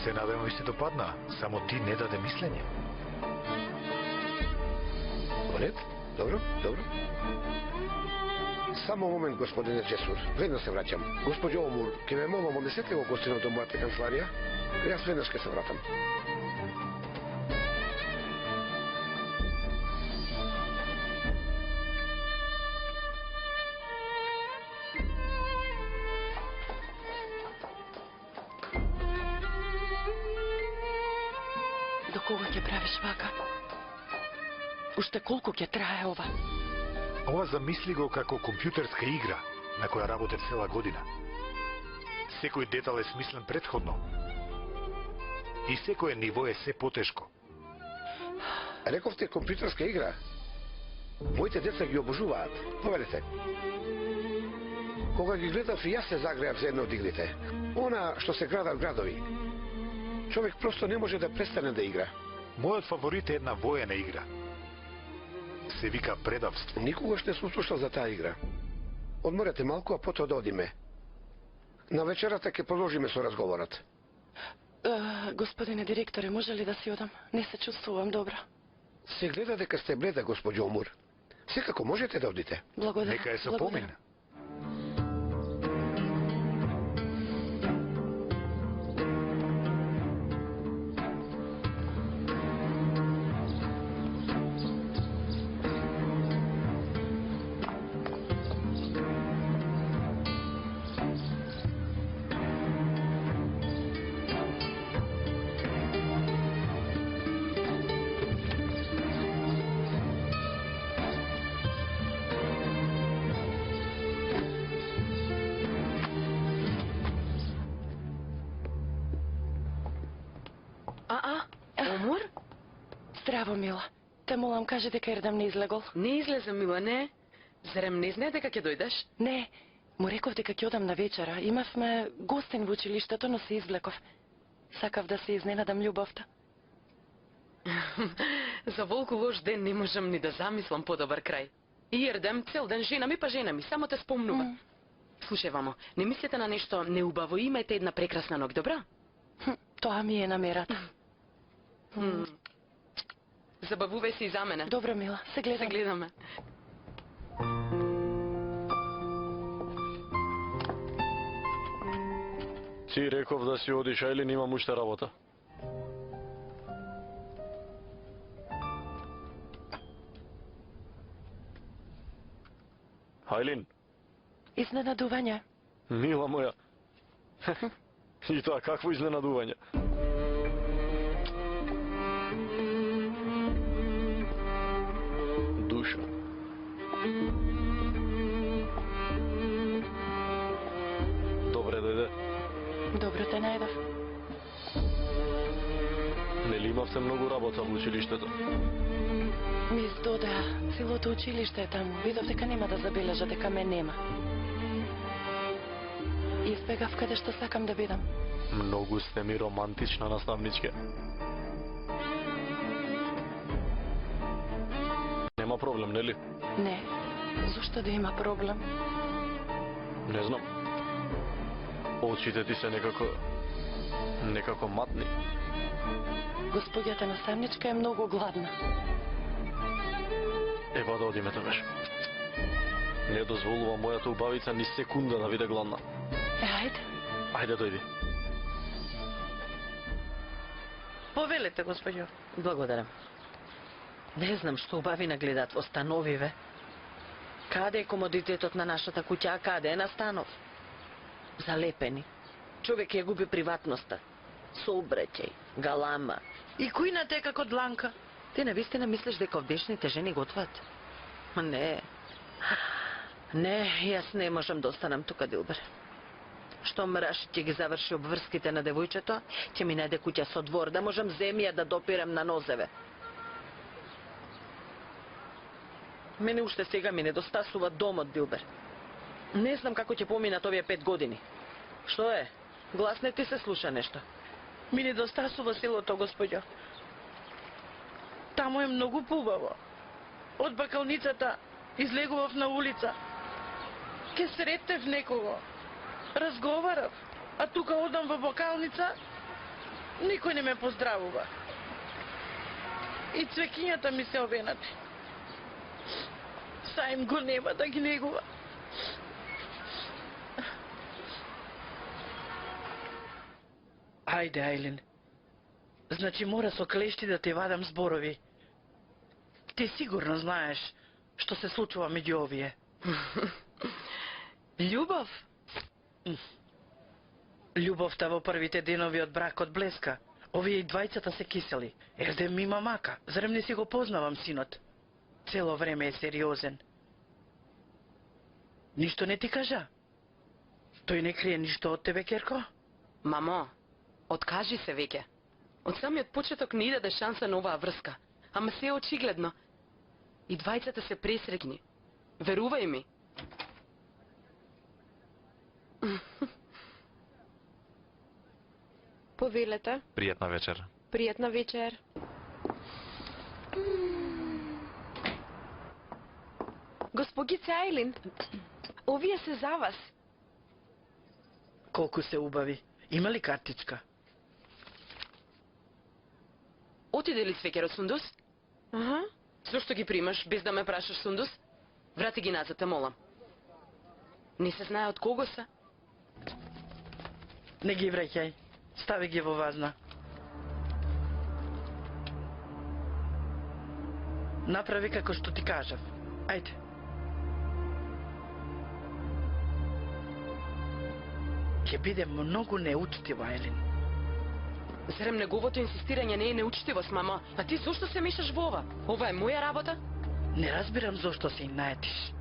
Се надевам и се допадна, само ти не даде мислење. Поред? Добро, добро. Само момент, господине Джесур. Веднаш се враќам. Господјо Омур, ке ме молам, однесете го гостинот до мојата канцеларија. Јас веднаш ке се вратам. До кога ќе правиш вака? Уште колку ќе трае ова? Ова замисли го како компјутерска игра на која работев цела година. Секој детал е смислен претходно. И секое ниво е се потешко. Рековте компјутерска игра? Моите деца ги обожуваат. Поверете. Кога ги гледав и јас се загреав за едно од игрите. Она што се градат градови. Човек просто не може да престане да игра. Мојот фаворит е една воена игра. Се вика Предавство. Никогаш не сум слушал за таа игра. Одморете малку, а потоа да одиме. На вечерата ќе продолжиме со разговорот. Господине директоре, може ли да си одам? Не се чувствувам добро. Се гледа дека сте бледа, господјо Омур. Секако можете да одите. Благодарам. Нека е со помин. Омур? Здраво, мила. Те молам, кажи дека Ердам не излегол. Не излезе, мила, не. Зарем не знае дека ќе дојдеш? Не, му реков дека ќе одам на вечера. Имавме гостин во училиштето, но се извлеков. Сакав да се изненадам љубовта. За волку лош ден не можам ни да замислам подобар крај. И Ердем цел ден жена ми, само те спомнува. Слушај, вамо, не мислите на нешто неубаво, имајте една прекрасна ног, добра? Тоа ми е намерата. Забавувај се и за мене. Добро, мила, се гледаме. Се гледаме. Ти реков да си одиш, а или немам уште работа? Айлин? Изненадување. Мила моја. И тоа какво изненадување? Душа. Добре дојде. Добро те најдов. Нели имавте многу работа во училиштето? Ми издодеа целото училиште е таму. Видов дека нема да забележа дека ме нема. Избегав каде што сакам да бидам. Многу сте ми романтична, наставничке. Нема проблем, нели? Не. Зошто да има проблем? Не знам. Очите ти се некако матни. Господјата наставничка е многу гладна. Ева да одиме тогаш. Не дозволува мојата убавица ни секунда да биде гладна. Ајде. Ајде, дојди. Повелете, господјо. Благодарам. Не знам што убавина гледат во становиве. Каде е комодитетот на нашата куќа, а каде е на станов? Залепени. Човек ја губи приватноста. Сообраќај, галама. И кујната е како дланка. Ти навистина мислиш дека овдешните жени готват? Ма не. Не, јас не можам да останам тука, Дилбер. Штом Рашид ќе ги заврши обврските на девојчето, ќе ми најде куќа со двор, да можам земја да допирам на нозеве. Мене уште сега ми недостасува домот, Дилбер. Не знам како ќе поминат овие 5 години. Што е? Глас не ти се слуша нешто. Ми недостасува селото, господјо. Таму е многу побаво. Од бакалницата излегував на улица. Ке сретнев некого. Разговарав. А тука одам во бакалница, никој не ме поздравува. И цвекињата ми се овенати. Саим го нема да ги негува. Ајде, Ајлин. Значи мора со клешти да те вадам зборови. Ти сигурно знаеш што се случува меѓу овие. Љубов? Љубовта во првите денови од бракот блеска. Овие и двајцата се кисели. Ердем има мака. Зарем не си го познавам синот? Цело време е сериозен. Ништо не ти кажа? Тој не крие ништо од тебе, Керко? Мамо, откажи се веќе. Од самиот почеток не даде шанса на оваа врска. Ама се е очигледно. И двајцата се пресрекни. Верувај ми. Повелете. Пријатна вечер. Пријатна вечер. Госпогице Ајлин, овие се за вас. Колку се убави. Има ли картичка? Отиде ли свекерот Сундус? Аха. Зошто ги примаш без да ме прашаш, Сундус? Врати ги назад, те молам. Не се знае од кого се? Не ги враќај. Стави ги во вазна. Направи како што ти кажав. Ајде. Ќе биде многу неучтива, Елин. Зарем неговото инсистирање не е неучтивост, мамо? А ти зошто се мешаш во ова? Ова е моја работа? Не разбирам зошто се наетиш.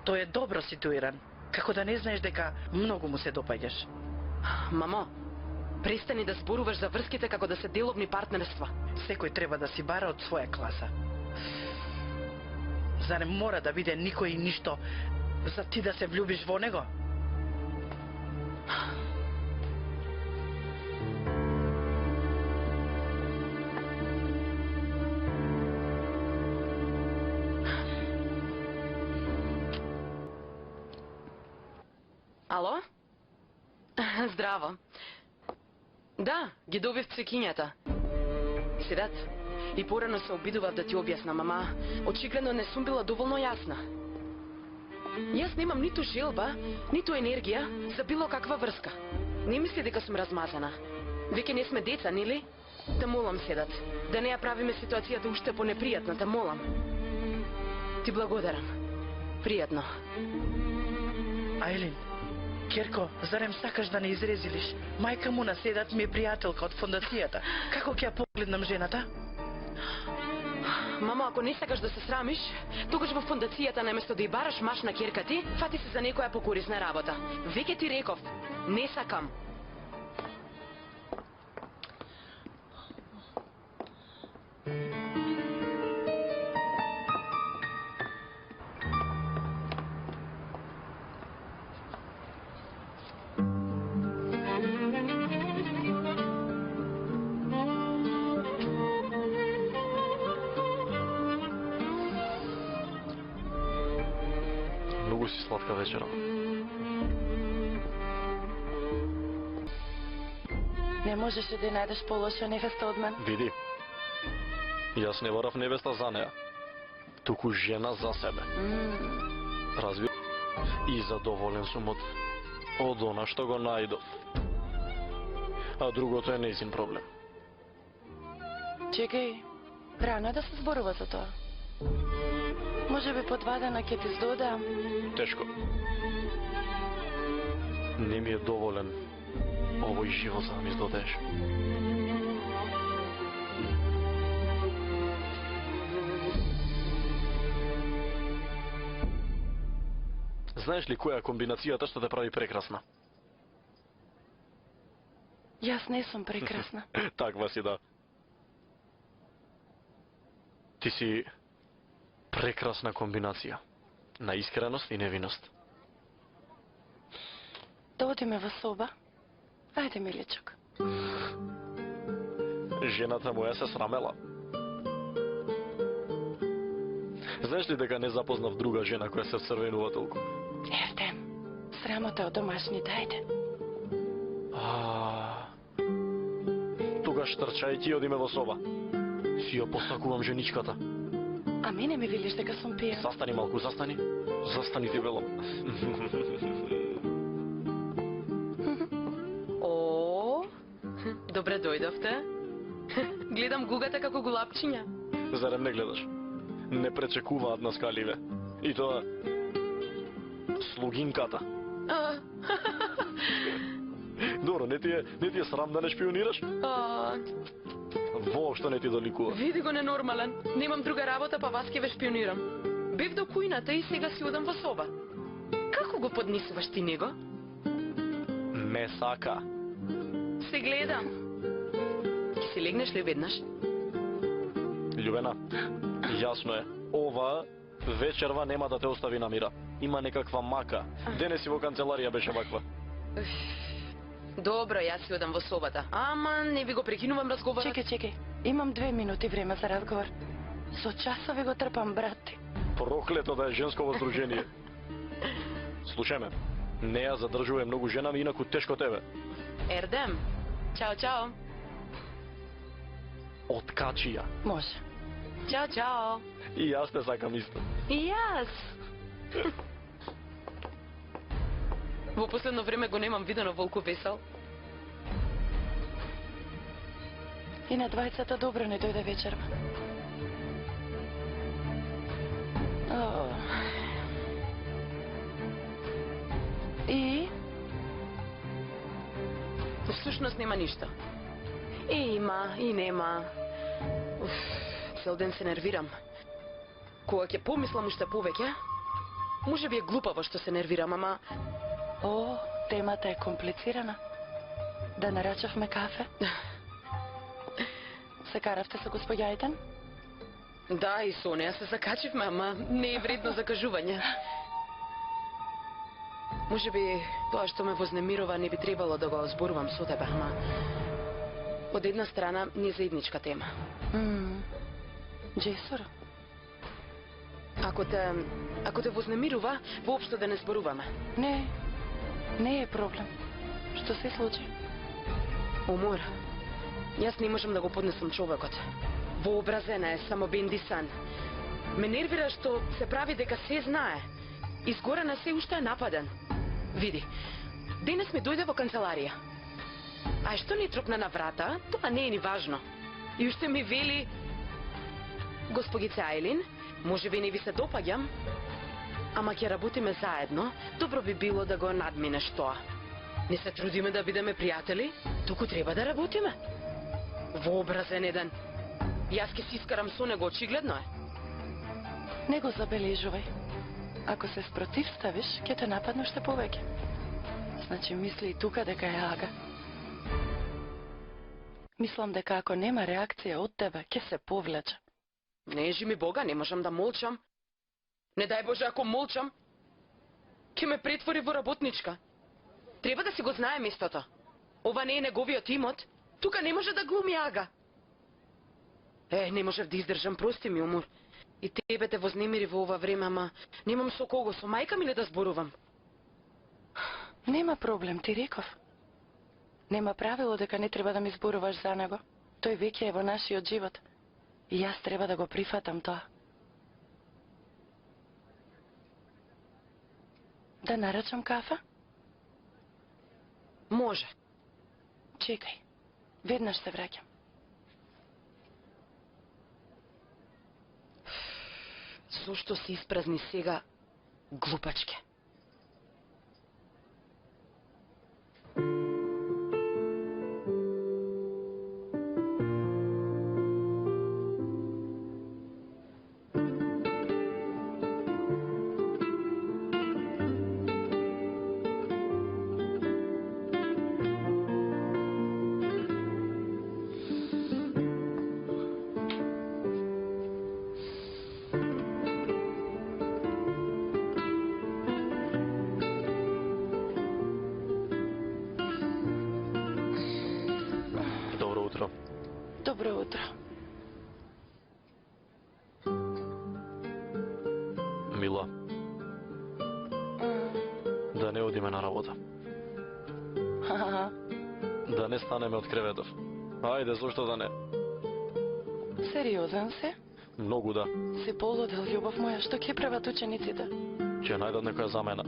Тој е добро ситуиран. Како да не знаеш дека многу му се допаѓаш. Мамо, престани да зборуваш за врските како да се деловни партнерства. Секој треба да си бара од своја класа. Зарем мора да биде никој и ништо за ти да се влюбиш во него? Ало? Здраво. Да, ги добив цвекињата. Седат. И порано се обидував да ти објаснам, ама очигледно не сум била доволно јасна. Јас немам ниту желба, ниту енергија за било каква врска. Не мисли дека сум размазана. Веќе не сме деца, нели? Те молам, Седат, да не ја правиме ситуацијата уште понепријатна, те молам. Ти благодарам. Пријатно. Ајлин, Керко, зарем сакаш да не изрезилиш? Мајка му на Седат ми е пријателка од фондацијата. Како ќе ја погледнам жената? Мамо, ако не сакаш да се срамиш, тогаш во фондацијата наместо да ја бараш маш на керка ти, фати се за некоја покорисна работа. Веќе ти реков, не сакам. Многу си сладка вечера. Не можеше да најдеш полоша невеста од мен? Види, јас не барав невеста за неа, туку жена за себе. Разби... И задоволен сум од она што го најдов. А другото е нејзин проблем. Чекај, рано да се зборува за тоа. Може би по 2 дена ќе ти здода. Тешко. Не ми е доволен овој живот за да ми издодеш. Знаеш ли која е комбинацијата што те прави прекрасна? Јас не сум прекрасна. Таква си, да. Ти си прекрасна комбинација на искреност и невиност. Да одиме во соба? Ајде, миличок. Жената моја се срамела. Знаеш ли дека не запознав друга жена која се всрвенува толку? Ертем, срамота од домашните, ајде. Тогаш трчај ти одиме во соба. Си ја постакувам женичката. А мене ми велиш дека сум пијан. Застани малку, застани. Застани ти велам. О, добре дојдовте. Гледам гугата како голапчиња. Зарем не гледаш? Не пречекуваат на скаливе. И тоа слугинката. Добро, не ти е срам да не шпионираш? Воопшто не ти доликува. Види го ненормален. Немам друга работа, па вас ќе ве шпионирам. Бев до кујната и сега си одам во соба. Како го поднесуваш ти него? Ме сака. Се гледам. Ке си легнеш ли веднаш? Љубена, јасно е. Ова вечерва нема да те остави на мира. Има некаква мака. Денес и во канцеларија беше ваква. Добро, јас си одам во собата. Ама не ви го прекинувам разговорот. Чекај. Имам 2 минути време за разговор. Со часови го трпам, брат. Проклето да е женско воздружение. Слушај ме, не ја задржуваме многу женами, инаку тешко тебе. Ердем. Чао. Откачи ја. Може. Чао. И јас те сакам исто. И јас. Во последно време го немам видено Волку весел. И на двајцата добро не дојде вечерва. И? Всушност нема ништо. И има, и нема. Цел ден се нервирам. Кога ќе помислам уште повеќе, може би е глупаво што се нервирам, ама... О, темата е комплицирана. Да нарачавме кафе? Се каравте со господја Ајден? Да, и со неја се закачивме, ама не е вредно закажување. Може би тоа што ме вознемирува не би требало да го зборувам со тебе, ама... Од една страна не е заедничка тема. Джесор? Ако те вознемирува, воопшто да не зборуваме. Не е проблем. Што се случи? Умор. Јас не можам да го поднесам човекот. Вообразена е, само бендисан. Ме нервира што се прави дека се знае. Изгорена се уште е нападен. Види, денес ми дојде во канцеларија. А што не тропна на врата, тоа не е ни важно. И уште ми вели... Госпогице Ајлин, може би не ви се допаѓам, ама ќе работиме заедно, добро би било да го надминеш тоа. Не се трудиме да бидеме пријатели, туку треба да работиме. Вообразен еден. Јас ќе си искарам со него, очигледно е. Не го забележувај. Ако се спротивставиш, ќе те нападне уште повеќе. Значи мисли и тука дека е ага. Мислам дека ако нема реакција од тебе, ќе се повлече. Не ежи ми Бога, не можам да молчам. Не дај Боже, ако молчам, ќе ме претвори во работничка. Треба да си го знае местото. Ова не е неговиот имот, тука не може да глуми ага. Не можев да издржам, прости ми, Умор. И тебе те вознемири во ова време, ама немам со кого, со мајка ми ли да зборувам? Нема проблем, ти реков. Нема правило дека не треба да ми зборуваш за него. Тој веќе е во нашиот живот. И јас треба да го прифатам тоа. Да нарачам кафе? Може. Чекај, веднаш се враќам. Зошто се испразни сега, глупачке? Добро утро. Мила, да не одиме на работа. Да не станеме од креветов. Ајде, зошто да не? Сериозен се? Многу да. Си полудел, љубов моја, што ќе прават учениците? Ќе најдат некоја замена.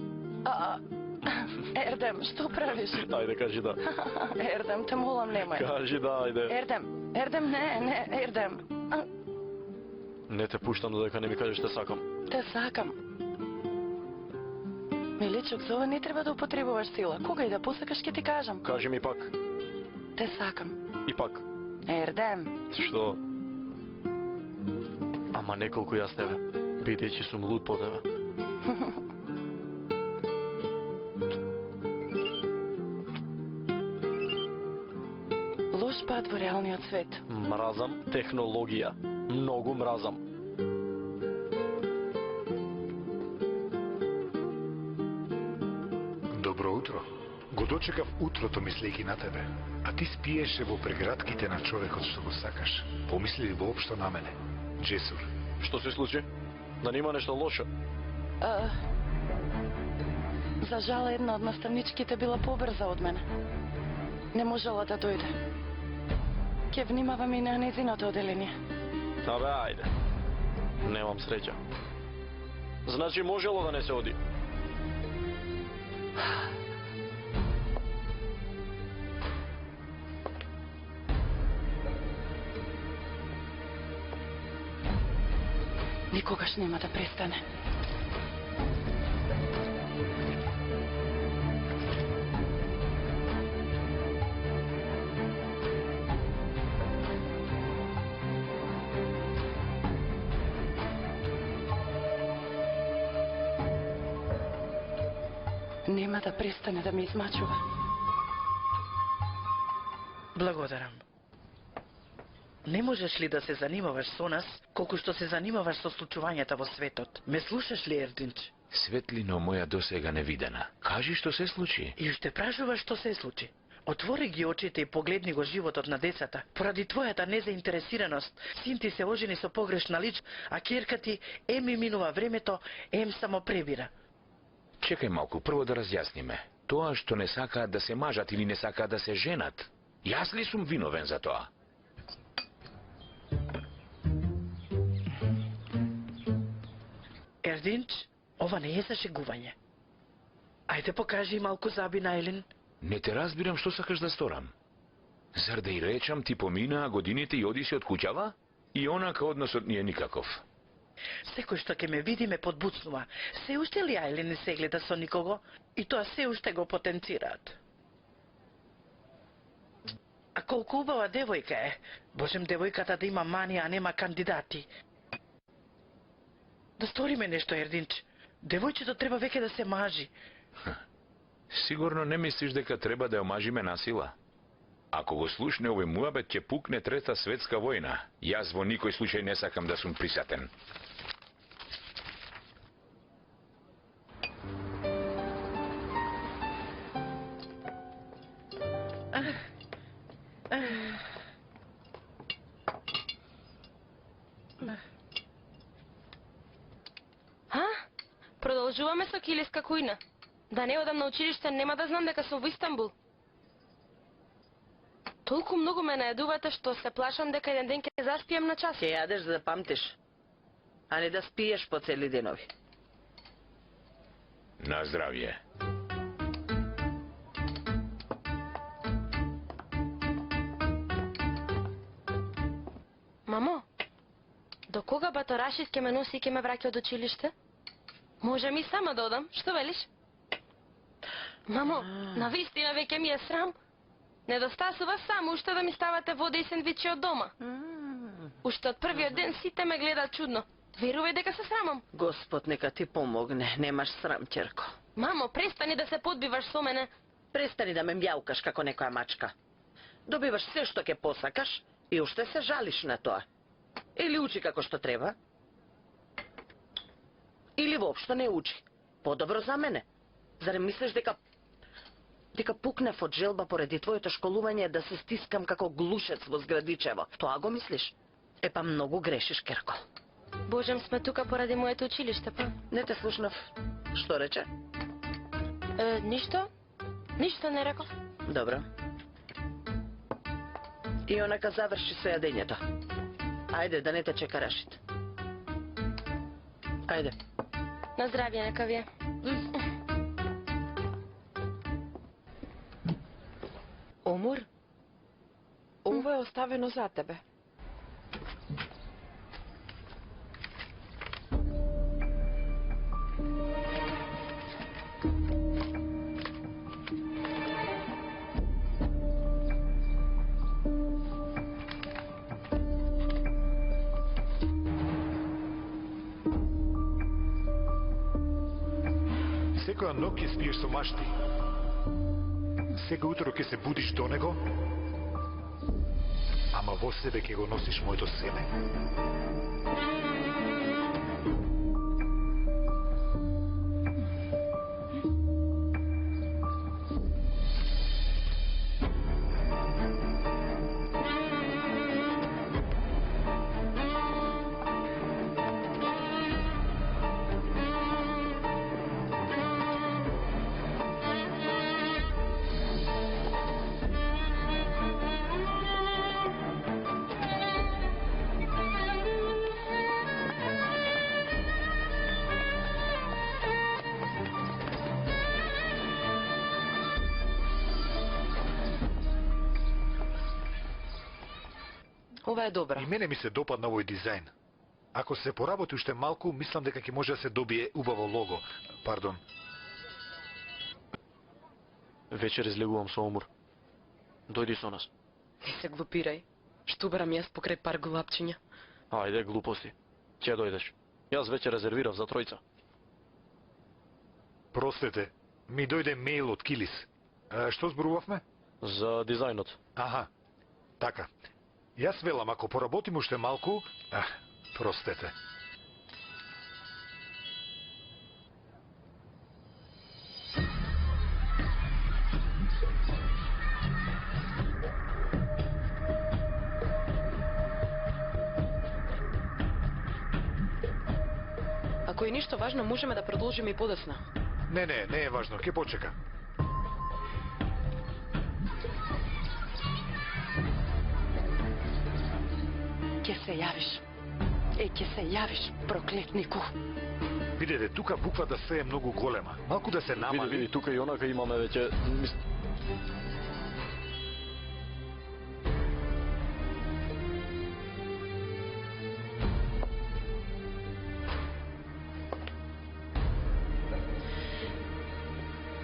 Ердем, што правиш? Ајде, кажи да. Ердем, те молам, немај. Кажи да, ајде. Ердем, не, Ердем. Не те пуштам додека не ми кажеш те сакам. Те сакам. Миличок, за ова не треба да употребуваш сила. Кога и да посакаш, ќе ти кажам. Кажи ми пак. Те сакам. И пак. Ердем. Што? Ама неколку јас тебе, бидејќи сум луд по тебе. Лош пат во реалниот свет. Мразам технологија. Многу мразам. Добро утро. Го дочекав утрото мислејќи на тебе, а ти спиеше во прегратките на човекот што го сакаш. Помисли ли воопшто на мене? Джесур. Што се случи? Да нема нешто лошо? За жал, една од наставничките била побрза од мене. Не можела да дојде. Ке внимавам и на незиното оделение. Абе, ајде. Немам среќа. Значи можело да не се оди. Никогаш нема да престане. Нема да престане да ме измачува. Благодарам. Не можеш ли да се занимаваш со нас, колку што се занимаваш со случувањата во светот? Ме слушаш ли, Ердинч? Светлино моја досега невидена. Кажи што се случи. И уште прашуваш што се случи. Отвори ги очите и погледни го животот на децата. Поради твојата незаинтересираност, син ти се ожени со погрешна лич, а ќерка ти ем и минува времето, ем само пребира. Чекај малку, прво да разјасниме. Тоа што не сакаат да се мажат или не сакаат да се женат, јас ли сум виновен за тоа? Ердинч, ова не е зашегување. Ајде покажи малку заби на Елин. Не те разбирам што сакаш да сторам. Зар да и речам ти поминаа годините и оди си од куќава? И онака односот ни е никаков. Секој што ќе ме види ме подбуцнува. Се уште ли Ајлин не се гледа со никого? И тоа се уште го потенцираат. А колку убава девојка е. Можем девојката да има манија, а нема кандидати. Да сториме нешто, Ердинч. Девојчето треба веќе да се мажи. Сигурно не мислиш дека треба да ја омажиме насила? Ако го слушне овој муабет, ќе пукне трета светска војна. Јас во никој случај не сакам да сум присатен. Продолжуваме со килеска кујна. Да не одам на училиште, нема да знам дека сум во Истанбул. Толку многу ме наедувате што се плашам дека еден ден ќе заспијам на час. Ќе јадеш за да памтиш, а не да спиеш по цели денови. На здравје. Мамо, до кога Баторашис ќе ме носи и ќе ме враќа од училиште? Можем и сама да одам, што велиш? Мамо, навистина веќе ми е срам. Не достасува само уште да ми ставате вода и сендвичи од дома. Уште од првиот ден сите ме гледаат чудно. Верувај дека се срамам. Господ нека ти помогне, немаш срам, ќерко. Мамо, престани да се подбиваш со мене. Престани да ме мјаукаш како некоја мачка. Добиваш се што ќе посакаш и уште се жалиш на тоа. Или учи како што треба, или воопшто не учи. Подобро за мене. Зарем мислиш дека пукнев од желба поради твоето школување да се стискам како глушец во Зградичево? Тоа го мислиш? Епа многу грешиш, Керко. Божем, сме тука поради моето училиште, па. Не те слушнав. Што рече? Ништо. Ништо не реков. Добро. И онака заврши со јадењето. Ајде, да не те чека Рашид. Ајде. На здравје, нека ви е. Омур, ова е оставено за тебе. Секоја ноќ ќе спиеш со машти. Секој утро ќе се будиш до него, ама во себе ќе го носиш моето семе. Ова е добра. И мене ми се допадна овој дизајн. Ако се поработи уште малку, мислам дека ќе може да се добие убаво лого. Пардон. Вечер излегувам со Омур. Дојди со нас. Не се глупирај. Што барам јас покрај пар голапчиња? Ајде, глупости. Ќе дојдеш. Јас веќе резервирав за тројца. Простете, ми дојде мејл од Килис. Што зборувавме? За дизајнот. Аха, така. Јас велам, ако поработим уште малку... простете. Ако е ништо важно, можеме да продолжиме и подоцна. Не е важно, ќе почека. Ќе се јавиш. Ќе се јавиш, проклетнику. Видете, тука буквата се е многу голема. Малку да се намали. Види, тука и онака имаме веќе...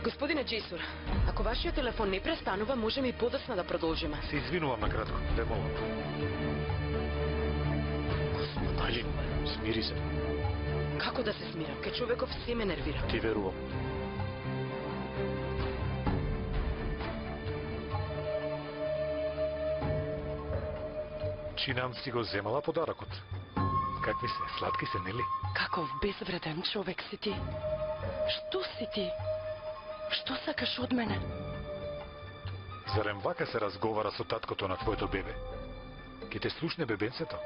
Господине Джейсур, ако вашиот телефон не престанува, можеме и подоцна да продолжиме. Се извинувам на кратко, ве молам. Господи, смири се. Како да се смирам? Ке човеков се ме нервира. Ти верувам. Чинам си го земала подарокот. Какви се? Сладки се, нели? Каков безвреден човек си ти. Што си ти? Што сакаш од мене? Зарем вака се разговара со таткото на твоето бебе? Ке те слушне бебенцето?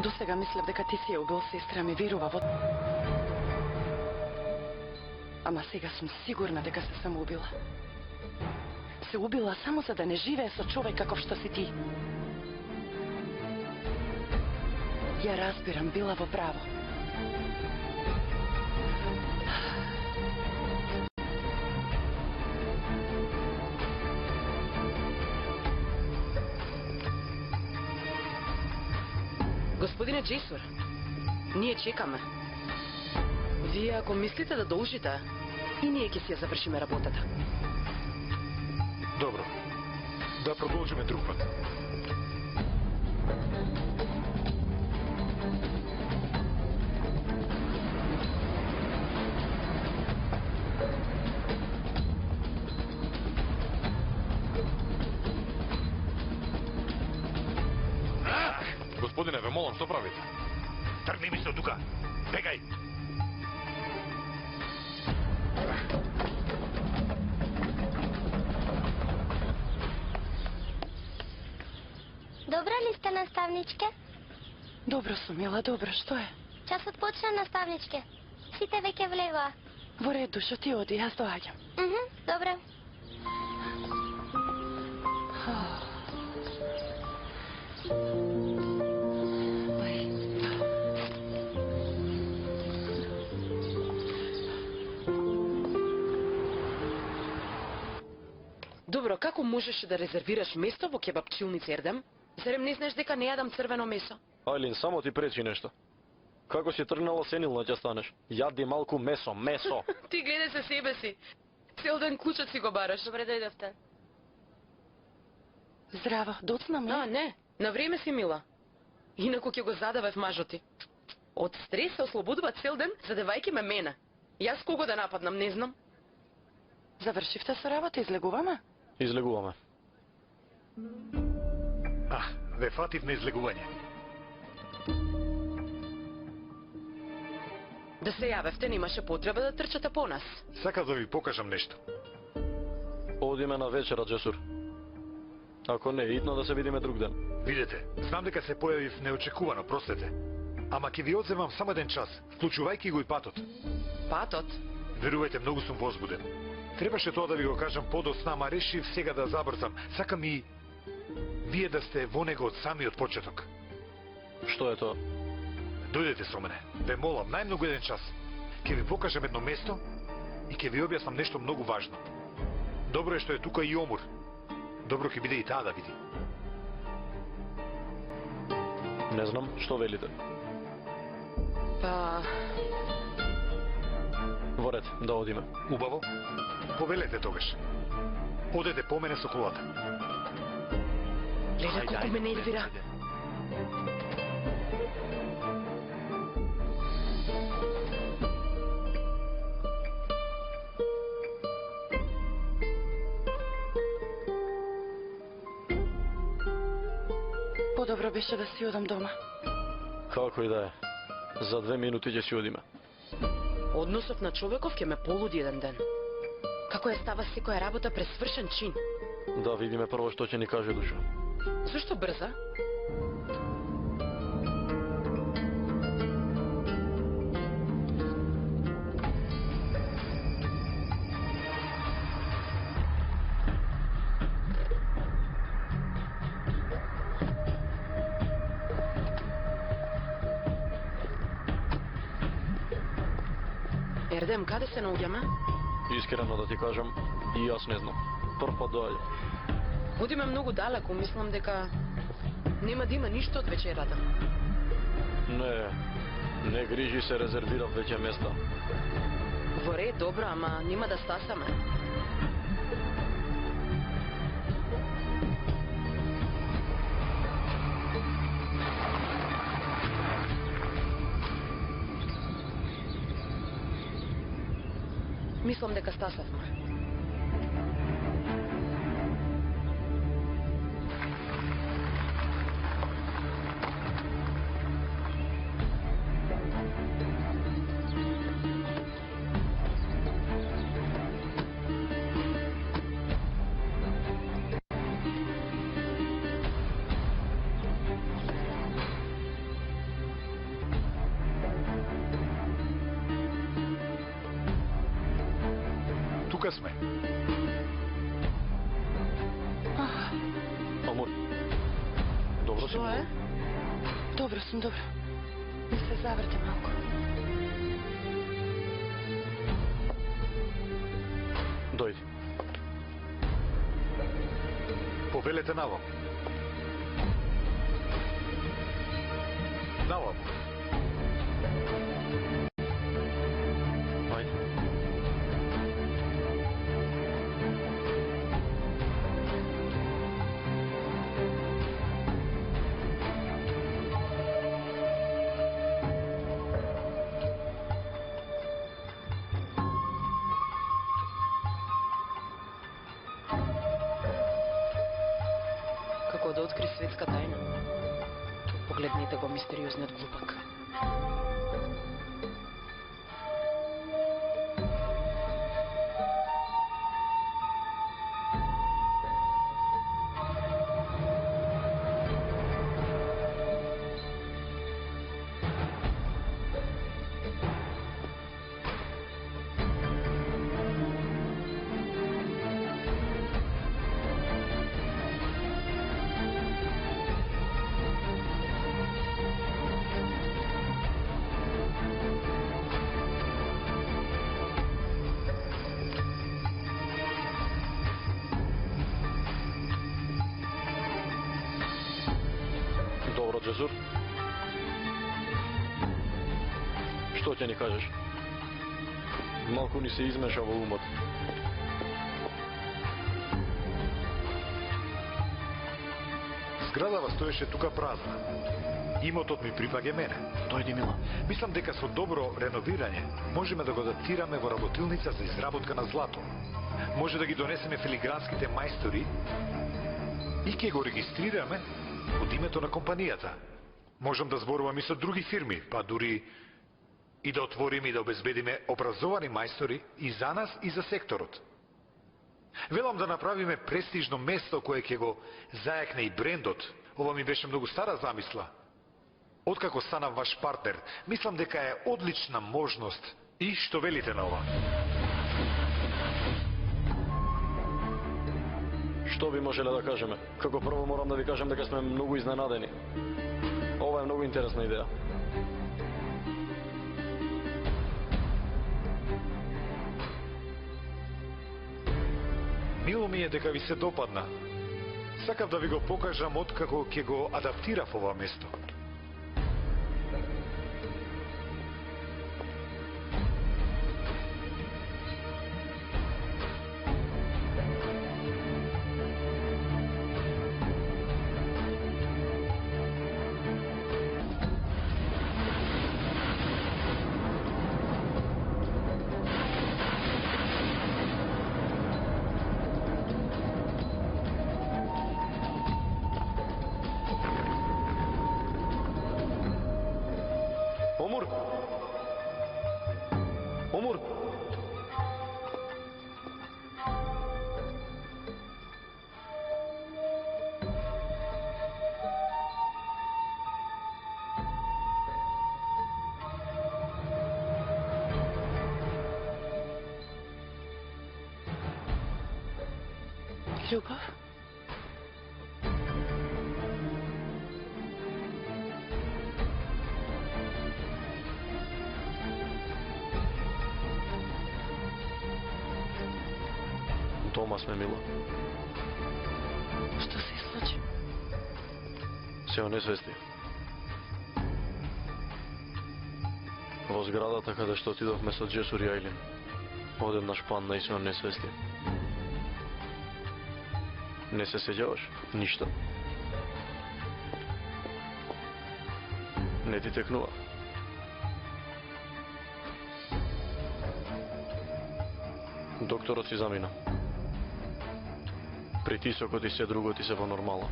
До сега мислев дека ти си ја убил сестра ми, верува во... Ама сега сум сигурна дека се самоубила. Се убила само за да не живее со човек каков што си ти. Ја разбирам, била во право. Господине Джейсур, ние чекаме. Вие ако мислите да должите, и ние ќе си ја завршиме работата. Добро. Да продолжиме друг пат. Господине, ве молам, што правите? Тргни ми се од тука. Бегај. Добра ли сте, наставничке? Добро сум, Мила, добро. Што е? Часот почна, наставничке. Сите веќе влегоа. Во ред, душо, ти оди, јас доаѓам. Добре. Добро, како можеш да резервираш место во кебапчилница Ердем? Зарем не знаеш дека не јадам црвено месо? Айлин, само ти пречи нешто. Како си тргнала сенилна ќе станеш? Јади малку месо, месо. Ти гледај се себе си. Цел ден клучот си го бараш. Добре дојдовте. Здраво, доцнам ли? Не, на време си мила. Инаку ќе го задавев мажоти. Од стрес се ослободува цел ден, задевајќи ме мене. Јас кого да нападнам, не знам. Завршивте со работа, излегуваме? Излегуваме. Ве фатив на излегување. Да се јавевте, немаше потреба да трчате по нас. Сакав да ви покажам нешто. Одиме на вечера, Джесур. Ако не, итно да се видиме друг ден. Видете, знам дека се појавив неочекувано, простете. Ама ќе ви одземам само еден час, вклучувајќи го и патот. Патот? Верувајте, многу сум возбуден. Требаше тоа да ви го кажам подоцна, ама решив сега да забрзам. Сакам и вие да сте во него од самиот почеток. Што е тоа? Дојдете со мене. Ве молам, најмногу еден час. Ќе ви покажам едно место и ќе ви објаснам нешто многу важно. Добро е што е тука и Омур. Добро ќе биде и таа да види. Не знам, што велите? Па... Во ред, да одиме. Убаво. Повелете тогаш. Одете по мене со колата. Леле, колку ме нервира. Подобро беше да си одам дома. Како и да е. За 2 минути ќе си одиме. Односот на човеков ќе ме полуди еден ден. Како ја става секоја работа през свршен чин? Да видиме прво што ќе ни каже душа. Зашто брза? Ердем, каде се наоѓаме? Искрено да ти кажам, и јас не знам. Прв пат доаѓа. Одиме многу далеко, мислам дека нема да има ништо од вечерата. Не грижи се, резервирав веќе места. Во ред, добро, ама нема да стасаме. Мислам дека стасавме. Тука сме. Омур, добро си? Што е? Добро сум, добро. Не се заврте малку. Дојди. Повелете навам. Навам. Ајде. Како да откри светска тајна. Погледнете го мистериозниот глупак. Добро, Джезур. Што ќе ни кажеш? Малку ни се измеша во умот. Зградава стоеше тука празна. Имотот ми припаѓа мене. Дојди, мила. Мислам дека со добро реновирање можеме да го адаптираме во работилница за изработка на злато. Може да ги донесеме филигранските мајстори и ќе го регистрираме од името на компанијата. Можам да зборувам и со други фирми, па дури и да отвориме и да обезбедиме образовани мајстори и за нас и за секторот. Велам да направиме престижно место кое ќе го зајакне и брендот. Ова ми беше многу стара замисла. Откако станав ваш партнер, мислам дека е одлична можност. И што велите на ова? Што би можеле да кажеме? Како прво морам да ви кажем дека сме многу изненадени. Ова е многу интересна идеја. Мило ми е дека ви се допадна. Сакав да ви го покажам откако ќе го адаптирав ова место. Омур! Омур! Љубов? Дома сме, мила. Што се случи? Се онесвести. Во зградата каде што отидовме со Джесур и Ајлин, одеднаш падна и се онесвести. Не се сеќаваш? Ништо. Не ти текнува? Докторот си замина. Притисокот и се друго ти се во нормала.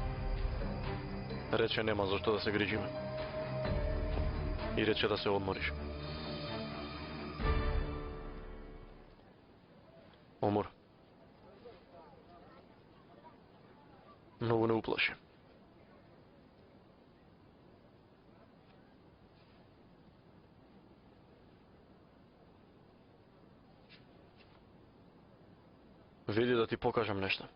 Рече нема зашто да се грижиме. И рече да се одмориш. Омор. Многу не уплаши. Види да ти покажам нешто.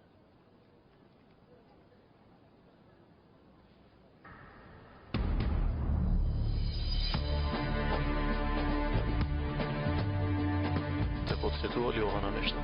Те подсетува ли ова на нешто?